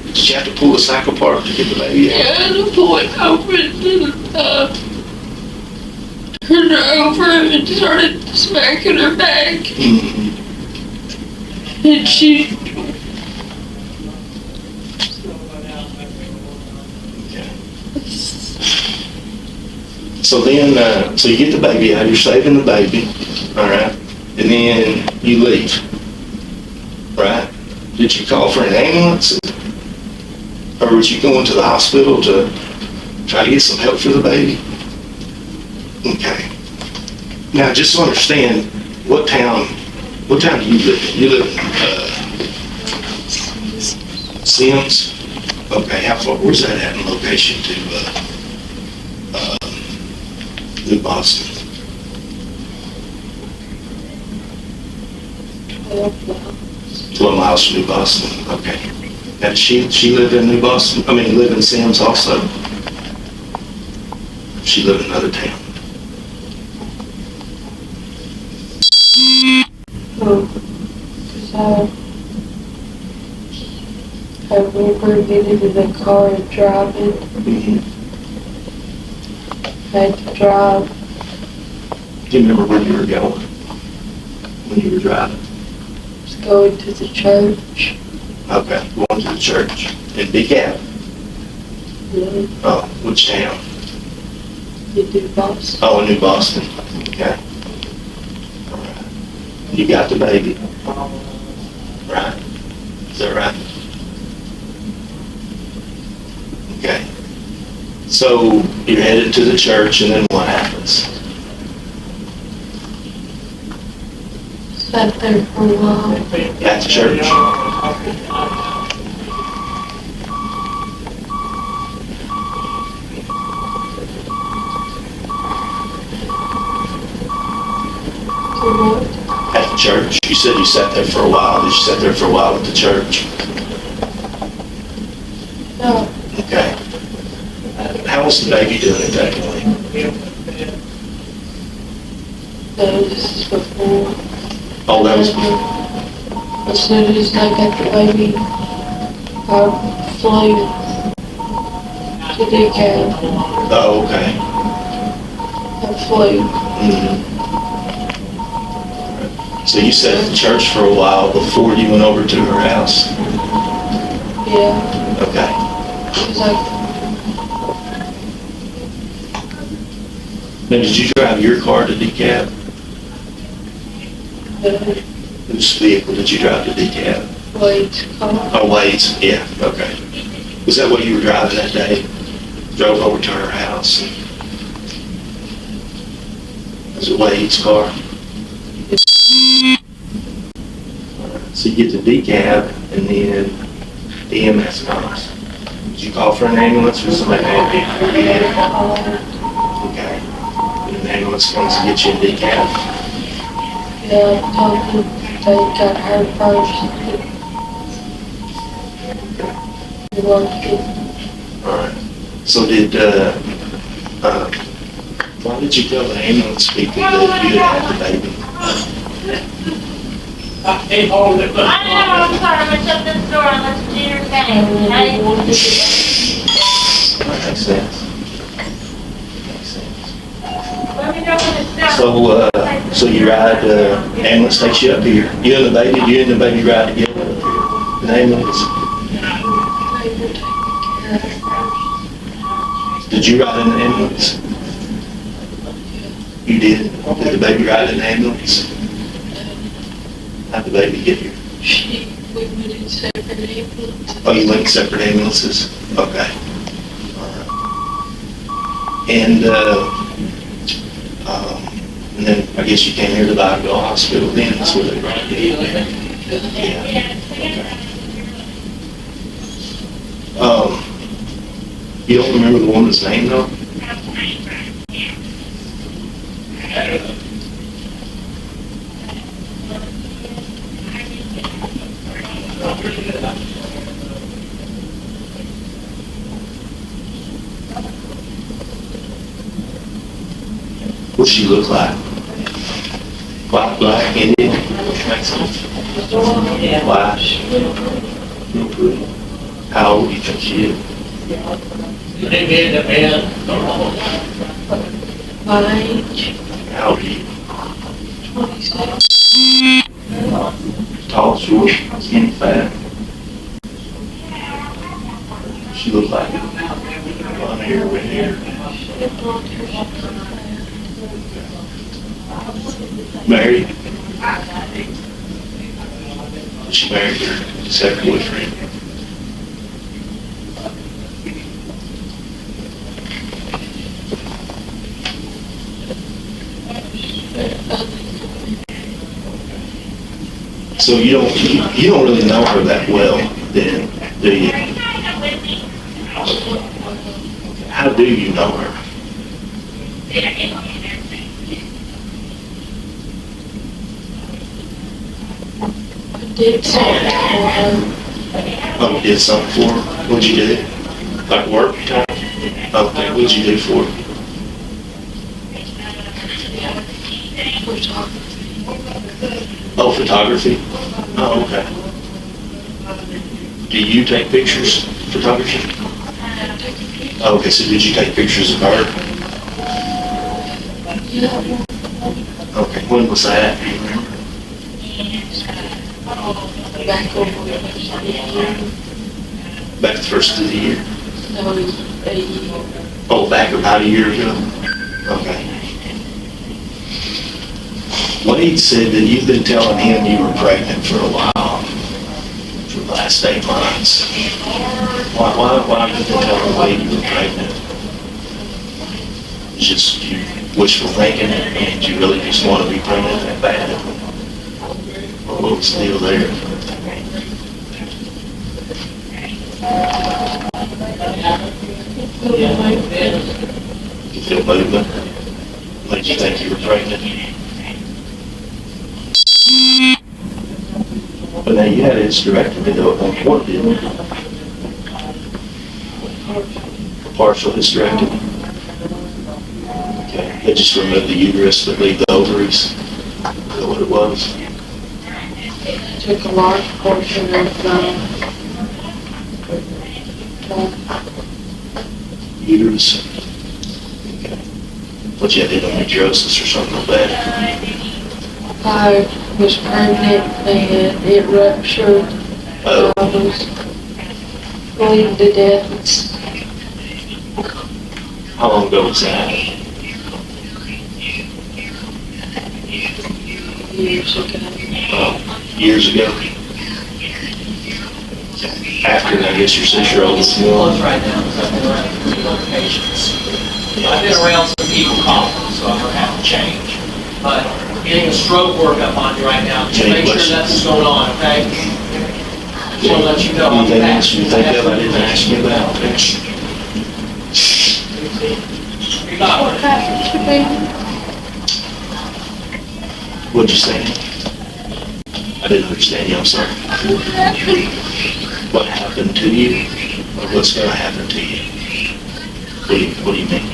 pull the sack apart to get the baby out? Yeah, to pull it open. her over and started smacking her back. And she So then, so you get the baby out, you're saving the baby, all right, and then you leave, right? Did you call for an ambulance? Or was you going to the hospital to try to get some help for the baby? Okay. Now, just to understand, what town do you live in? You live in Sims? Okay, how far, where's that at in location to New Boston? 12 miles from New Boston, okay. Now, does she live in New Boston? I mean, live in Sims also? She live in another town? I remember getting in the car and driving. I had to drive. Do you remember where you were going when you were driving? I was going to the church. Okay, going to the church in DeKalb. Oh, which town? In New Boston. Oh, in New Boston. Okay. All right. You got the baby. Right. Is that right? Okay. So you're headed to the church, and then what happens? Sat there for a while. At the church? At the church? You said you sat there for a while. Did you sit there for a while at the church? No. Okay. How was the baby doing at that point? This is before. Oh, that was before. As soon as I got the baby, I flew to DeKalb. Oh, okay. I flew. So you sat at the church for a while before you went over to her house? Yeah. Okay. It was like, Now, did you drive your car to DeKalb? Whose vehicle did you drive to DeKalb? Wade's car. Oh, Wade's, yeah, okay. Was that what you were driving that day? Drove over to her house? Was it Wade's car? So you get to DeKalb, and then the EMS comes. Did you call for an ambulance or somebody called you? Okay. And an ambulance comes to get you in DeKalb? Yeah, I told them they got her first. They wanted to. All right. So why did you tell the ambulance people that you had had the baby? I'm sorry, I'm gonna shut this door and let you do your thing, okay? That makes sense. Let me know when it's done. So you ride, ambulance takes you up here. You and the baby ride together up here. The ambulance. Did you ride in the ambulance? You did? Did the baby ride in the ambulance? How'd the baby get here? We went in separate ambulances. Oh, you went in separate ambulances? Okay. All right. And then I guess you came here to the Bodycam hospital then, that's where they brought you in. Yeah. Okay. You don't remember the woman's name though? What'd she look like? White, black, Indian? Mexican? White? Real pretty. How old do you think she is? My age, How old are you? 26. Tall, short, skinny, fat? She looked like blonde hair, red hair. Married? She married her second boyfriend. So you don't really know her that well, then, do you? How do you know her? I did something for her. Oh, you did something for her? What'd you do? Like work? Okay, what'd you do for her? Oh, photography? Oh, okay. Do you take pictures, photography? Okay, so did you take pictures of her? Okay, when was that? Do you remember? Back over the year. Back the first of the year? No, a year. Oh, back about a year ago? Okay. Wade said that you've been telling him you were pregnant for a while, for the last 8 months. Why have you been telling Wade you were pregnant? Just you wishful thinking and you really just want to be pregnant that bad? What was the deal there? You feel movement? Made you think you were pregnant? But now you had a hysterectomy though at one point, didn't you? A partial hysterectomy. Okay, they just removed the uterus but leave the ovaries. Is that what it was? Took a large portion of Uterus. Okay. What, you had endometriosis or something like that? I was pregnant and it ruptured. Oh. I was bleeding to death. How long ago was that? Years ago. Years ago? After, I guess, your 6-year-old was born. Right now, because I've been around the locations. I've been around some people coughing, so I'm gonna have to change. But getting a stroke workup on you right now, to make sure nothing's going on, okay? Just wanna let you know. Anything else you think of I didn't ask you about? You got one. What'd you say? I didn't understand you, I'm sorry. What happened to you? Or what's gonna happen to you? What do you mean?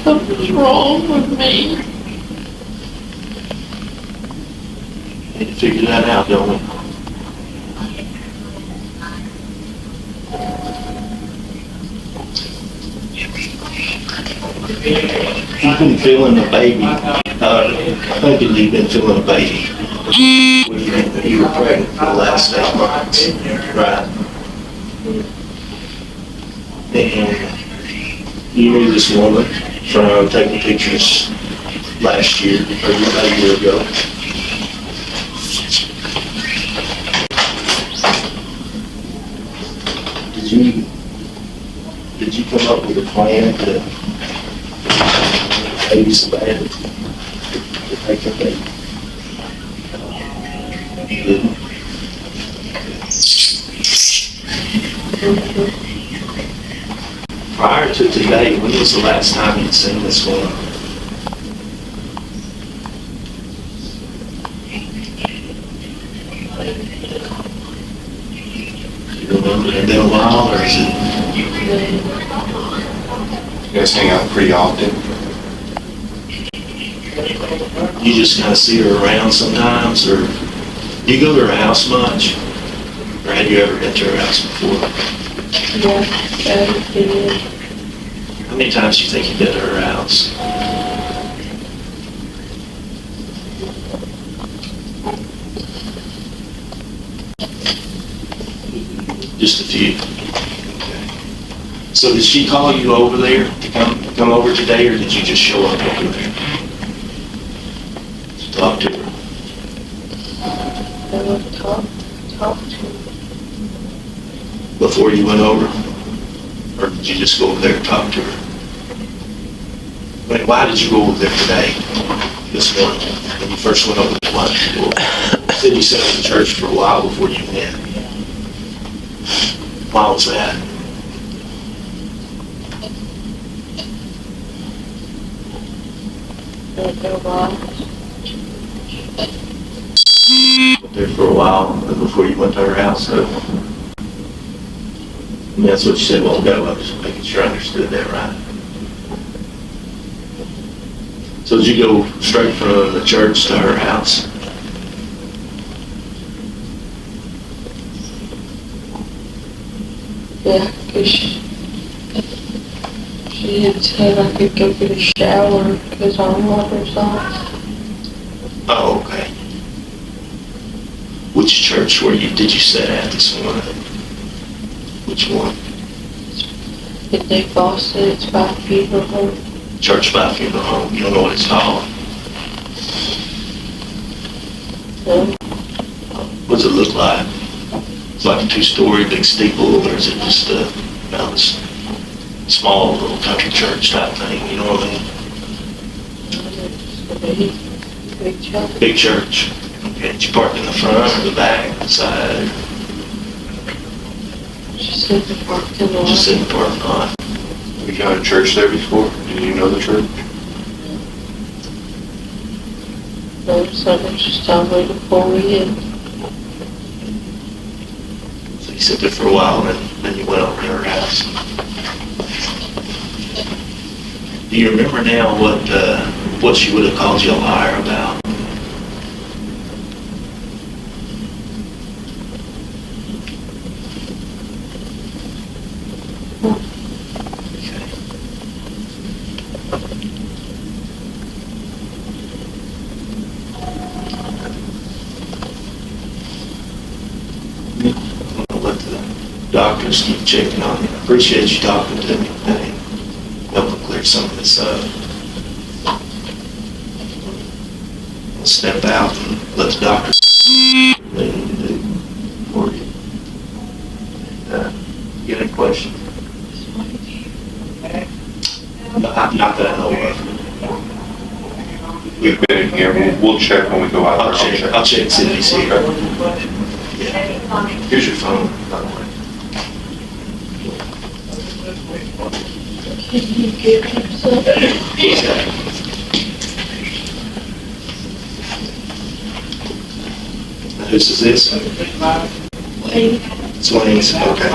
Something's wrong with me. Need to figure that out, don't we? You've been feeling a baby, thinking you've been feeling a baby. You were pregnant for the last 8 months, right? And you knew this woman from taking pictures last year, or about a year ago. Did you come up with a plan to baby so bad to take her baby? You didn't? Prior to today, when was the last time you'd seen this woman? You remember it been a while, or is it? You guys hang out pretty often? You just kind of see her around sometimes, or do you go to her house much? Or have you ever been to her house before? Yeah, yeah. How many times do you think you've been to her house? Just a few. Okay. So did she call you over there to come over today, or did you just show up over there? To talk to her? I want to talk to her. Before you went over? Or did you just go over there and talk to her? Wait, why did you go over there today, this morning, when you first went over to lunch? You said you sat in church for a while before you went. Why was that? Went there for a while before you went to her house, so. I mean, that's what you said a while ago. I was just making sure I understood that right. So did you go straight from the church to her house? Yeah, because she had said I could go get a shower because our water's off. Oh, okay. Which church did you sit at this morning? Which one? If they bossed it, it's by funeral home. Church by funeral home. You don't know what it's called? No. What's it look like? It's like a 2-story big steeple, or is it just a this small little country church type thing? You know what I mean? Big church. Big church. Okay, did you park in the front or the back, the side? Just in the parking lot. Just in the parking lot. Have you gone to church there before? Do you know the church? No, someone just told me to pull me in. So you sit there for a while, and then you went over to her house. Do you remember now what she would have called you a liar about? Doctors keep checking on you. I appreciate you talking to me today. Helping clear some of this up. I'll step out and let the doctor do what they need to do for you. And, you got any questions? Not that I know of. We've been in here, we'll check when we go out there. I'll check, see if he's here. Yeah. Here's your phone, by the way. Can you give yourself? Yeah. Whose is this? Wait. It's Wayne's, okay. Wait.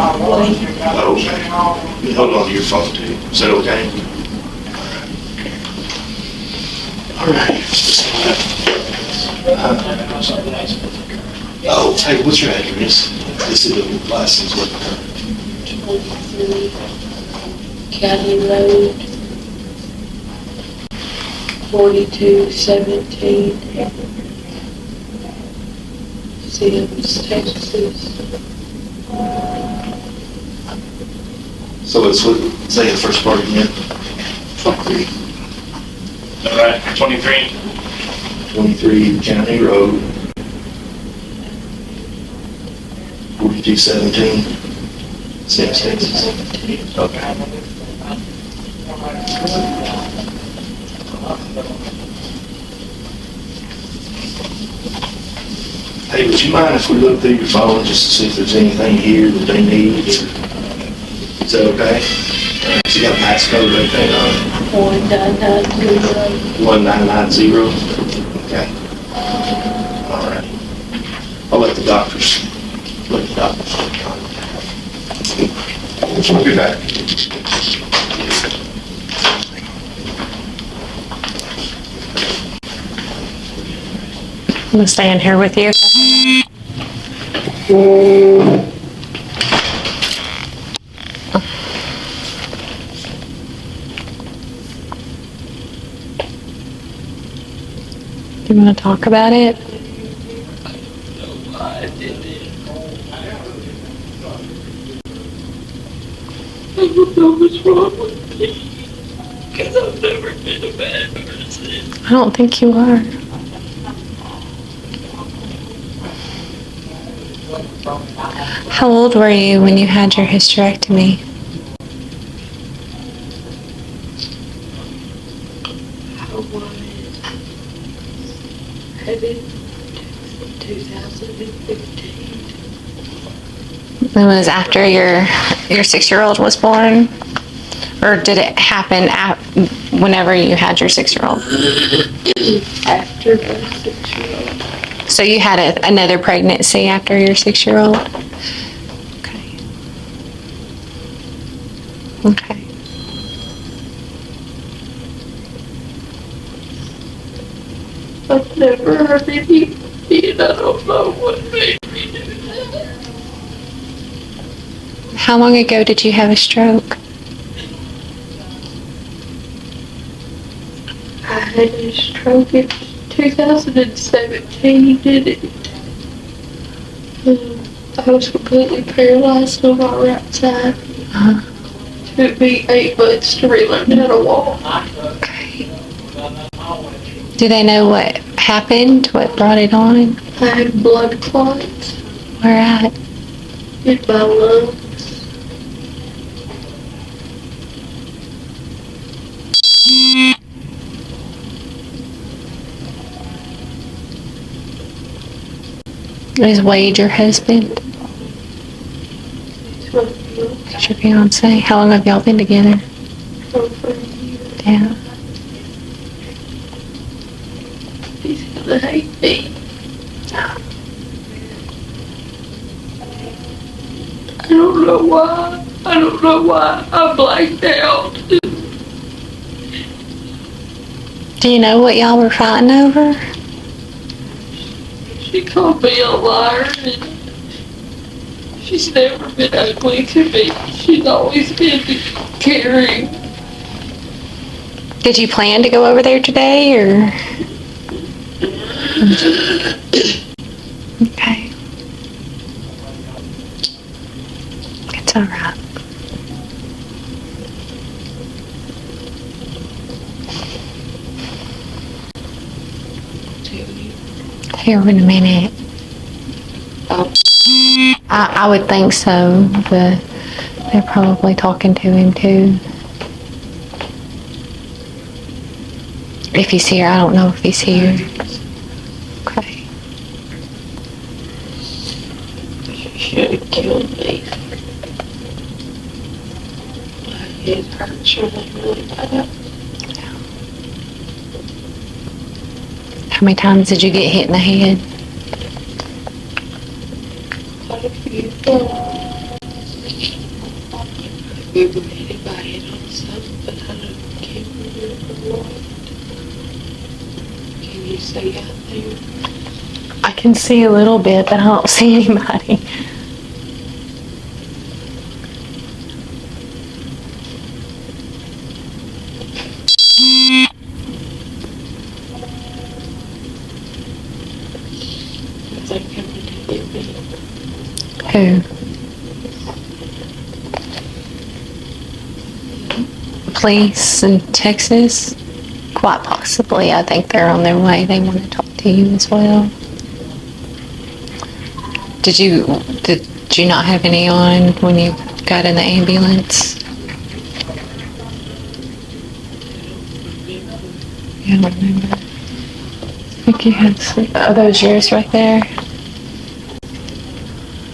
Oh, okay. You hold on to your phone too. Is that okay? All right. Oh, hey, what's your address? This is the license with her. 23 County Road, 4217, Sims, Texas. So it's what, say the first part again? 23. All right, 23. 23 County Road, 4217, Sims, Texas. Okay. Hey, would you mind if we look through your phone just to see if there's anything here that they need? Is that okay? You got a passcode or anything on it? 1990. 1990? Okay. All right. I'll let the doctors We'll be back. gonna stay in here with you. Do you want to talk about it? I did it. I don't know what's wrong with me. Because I've never been a bad person. I don't think you are. How old were you when you had your hysterectomy? I was headed 2015. It was after your 6-year-old was born? Or did it happen whenever you had your 6-year-old? After my 6-year-old. So you had another pregnancy after your 6-year-old? Okay. Okay. I've never heard any, and I don't know what made me do that. How long ago did you have a stroke? I had a stroke in 2017, did it? I was completely paralyzed on my right side. It took me 8 months to relearn how to walk. Okay. Do they know what happened? What brought it on? I had blood clots Where at? in my lungs. Is Wade your husband? Is your fiance? How long have y'all been together? Over a year. Yeah. He's gonna hate me. I don't know why. I don't know why I blanked out. Do you know what y'all were fighting over? She called me a liar, and she's never been ugly to me. She's always been caring. Did you plan to go over there today, or? Okay. It's all right. Here in a minute. I would think so, but they're probably talking to him too. If he's here, I don't know if he's here. Okay. She should have killed me. My head hurts really bad. How many times did you get hit in the head? Quite a few. I remember hitting my head on something, but can't remember what. Can you see out there? I can see a little bit, but I don't see anybody. They're coming to get me. Who? Police in Texas? Quite possibly. I think they're on their way. They want to talk to you as well. Did you not have any on when you got in the ambulance? I don't remember. I think you had some. Are those yours right there?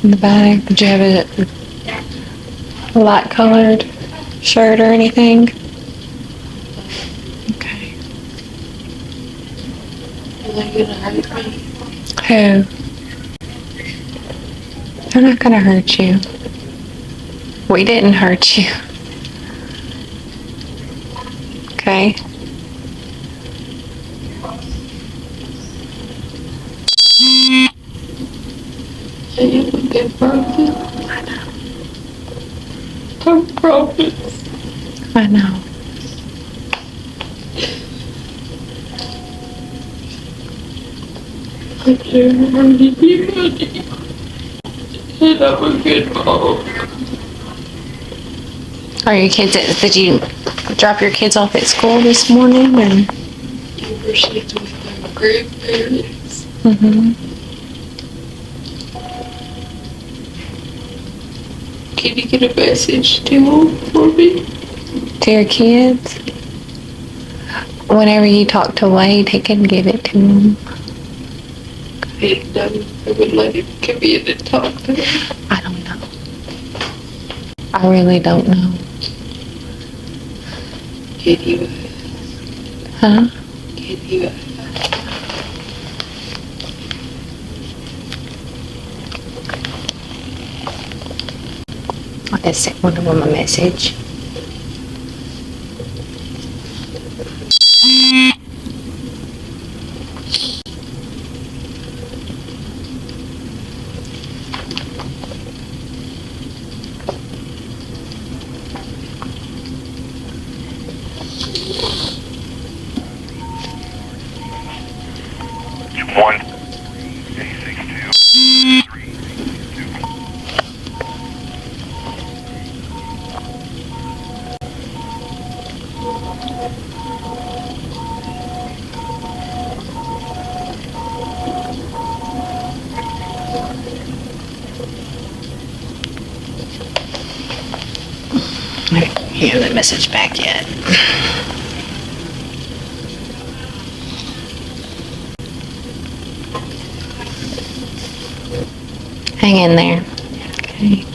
In the bag? Did you have a light colored shirt or anything? Okay. Are they gonna hurt me? Who? They're not gonna hurt you. We didn't hurt you. Okay? They haven't been broken. I know. Don't promise. I know. I've never hurt anybody. And I'm a good mom. Are your kids did you drop your kids off at school this morning? Or? Usually with my grandparents. Mm-hmm. Can you get a message to them for me? To your kids? Whenever you talk to Wade, he can give it to them. I didn't know I would let him come in and talk to them. I don't know. I really don't know. Can you? Huh? Can you? I just sent one of them a message. I didn't hear the message back yet. Hang in there. Okay.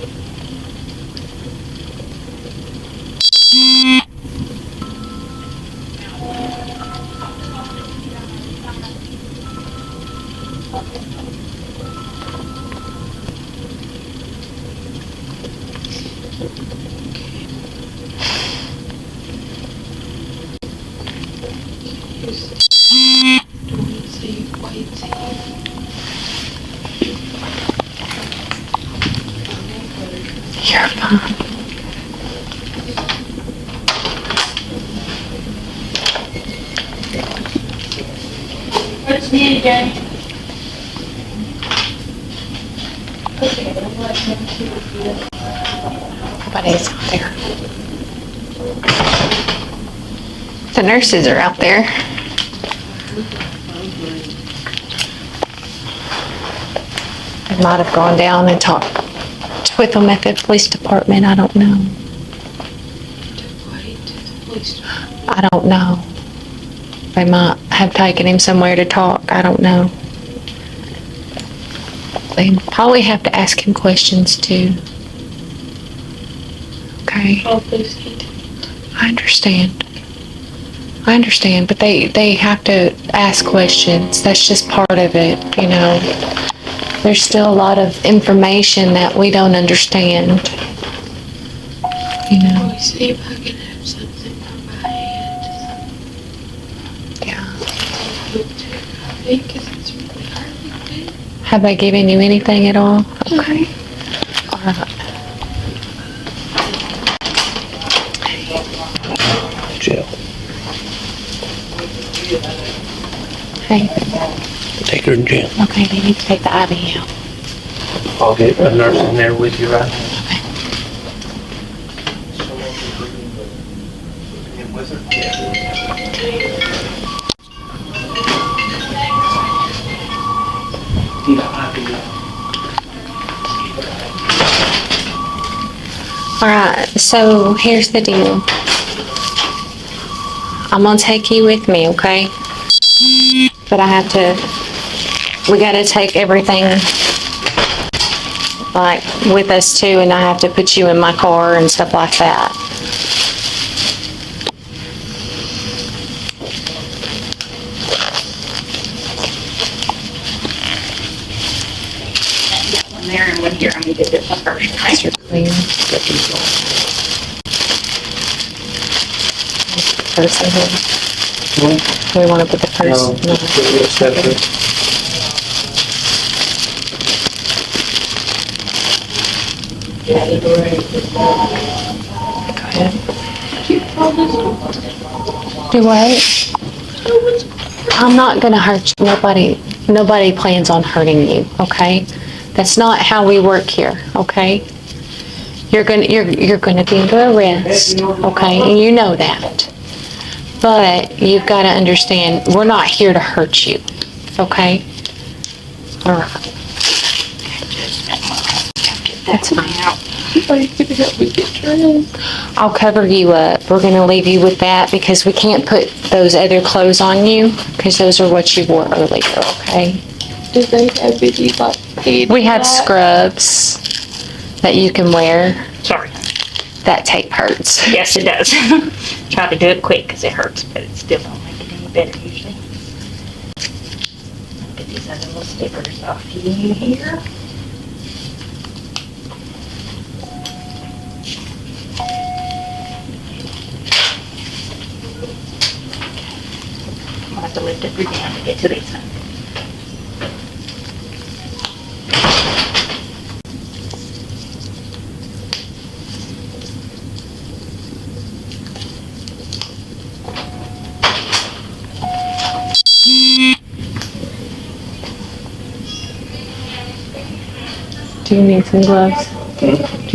You're fine. What's needed, Daddy? Nobody's out there. The nurses are out there. I might have gone down and talked with them at the police department. I don't know. I don't know. They might have taken him somewhere to talk. I don't know. They probably have to ask him questions too. Okay. I understand. I understand, but they have to ask questions. That's just part of it, you know. There's still a lot of information that we don't understand. You know. Let me see if I can have something on my head. Yeah. I think 'cause it's really hard. Have they given you anything at all? Okay. All right. Jail. Hey. Take her to jail. Okay, they need to take the IV out. I'll get a nurse in there with you right now. All right, so here's the deal. I'm gonna take you with me, okay? But we gotta take everything like with us too, and I have to put you in my car and stuff like that. One there and one here. I'm gonna get this one first, right? You're clear. Person here. Do we want to put the person? No. Do what? I'm not gonna hurt you. Nobody plans on hurting you, okay? That's not how we work here, okay? You're gonna be under arrest, okay? And you know that. But you've got to understand, we're not here to hurt you, okay? All right. That's fine. I'll cover you up. We're gonna leave you with that because we can't put those other clothes on you because those are what you wore earlier, okay? Do they have any like paid? We have scrubs that you can wear. Sorry. That tape hurts. Yes, it does. Try to do it quick because it hurts, but it still don't make it any better usually. Get these other little stickers off you here. I'll have to lift it down to get to this one. Do you need some gloves? Do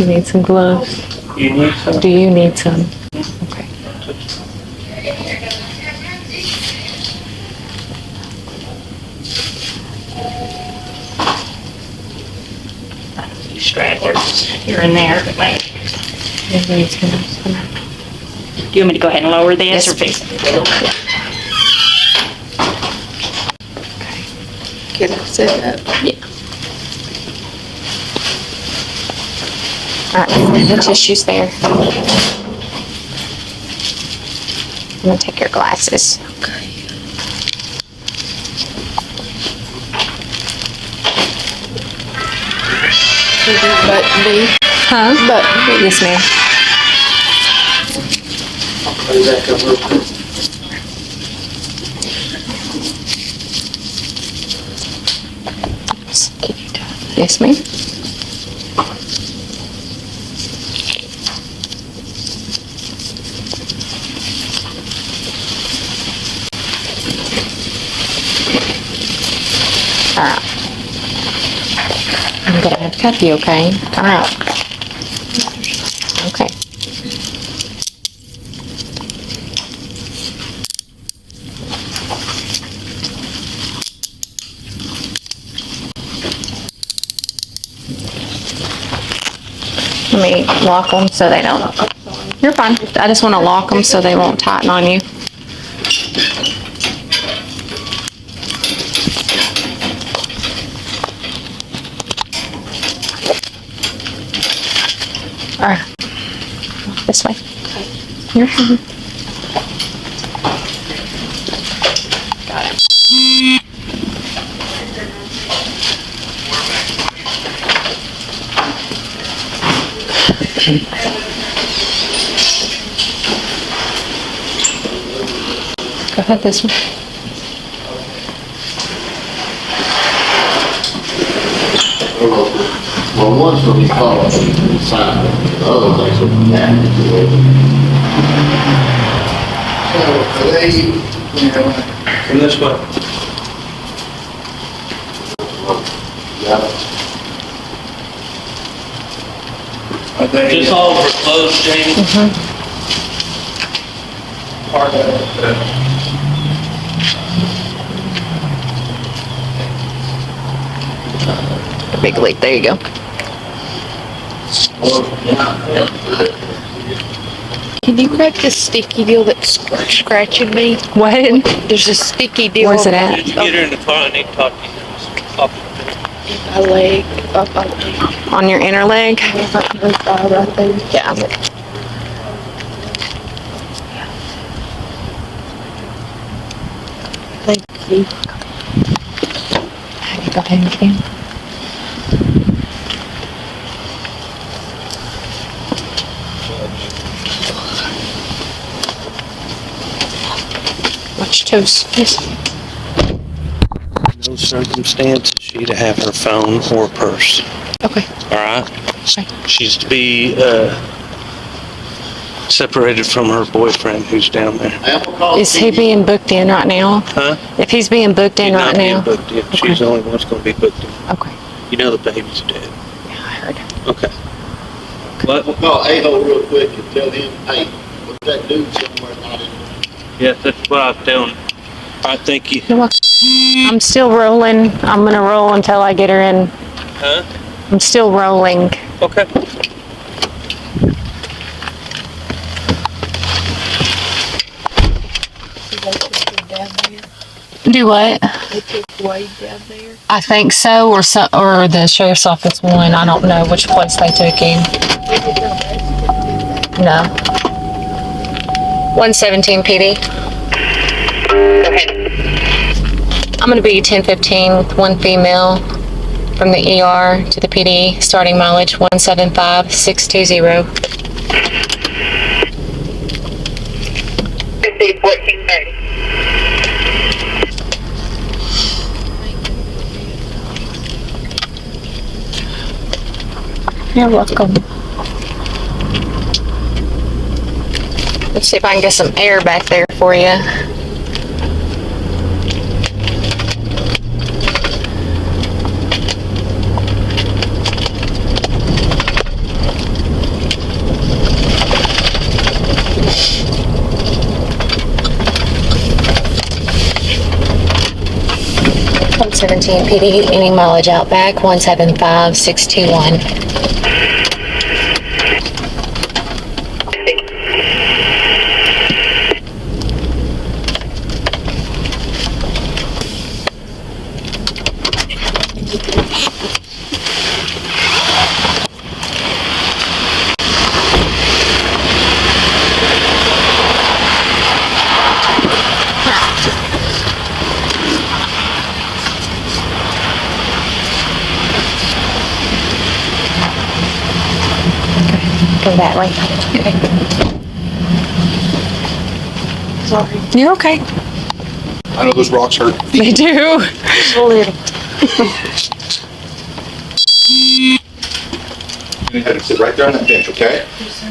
you need some gloves? You need some? Do you need some? Okay. Stragglers here and there, but like, do you want me to go ahead and lower this or fix it? Can I set up? Yeah. All right, the tissue's there. I'm gonna take your glasses. Okay. Button B. Huh? Button B. Yes, ma'am. Close that cover real quick. Yes, ma'am. All right. I'm gonna have to cuff you, okay? All right. Okay. Let me lock them so they don't. You're fine. I just want to lock them so they won't tighten on you. All right. This way. You're fine. Got it. Go ahead, this one. Well, one's gonna be caught inside, the other thing's gonna be back. So, they, Come this way. yeah. Just all over closed, Jamie? Part of it. Big leak. There you go. Can you grab the sticky deal that's scratching me? What? There's a sticky deal. Where's it at? Get her in the car and they talk to you. My leg, up my leg. On your inner leg? Right there. Yeah. Thank you. Go ahead and get in. Watch your toes. Yes. No circumstance is she to have her phone or purse. Okay. All right? She's to be separated from her boyfriend who's down there. Is he being booked in right now? Huh? If he's being booked in right now? Not being booked in. She's the only one that's going to be booked in. Okay. You know the baby's dead. Yeah, I heard. Okay. What? We'll call A-hole real quick and tell him, hey, put that dude somewhere not in. Yeah, that's what I was telling. All right, thank you. You're welcome. I'm still rolling. I'm gonna roll until I get her in. Huh? I'm still rolling. Okay. Do what? They took Wade down there. I think so, or the sheriff's office one. I don't know which place they took him. No. 117 PD. Go ahead. I'm going to be 1015 with one female from the ER to the PD, starting mileage 175620. 1430. You're welcome. Let's see if I can get some air back there for you. .17 PD, any mileage out back, 175621. Go that way. Okay. Sorry. You're okay. I know those rocks hurt. They do. Just a little. You had to sit right there on that bench, okay? Yes, sir.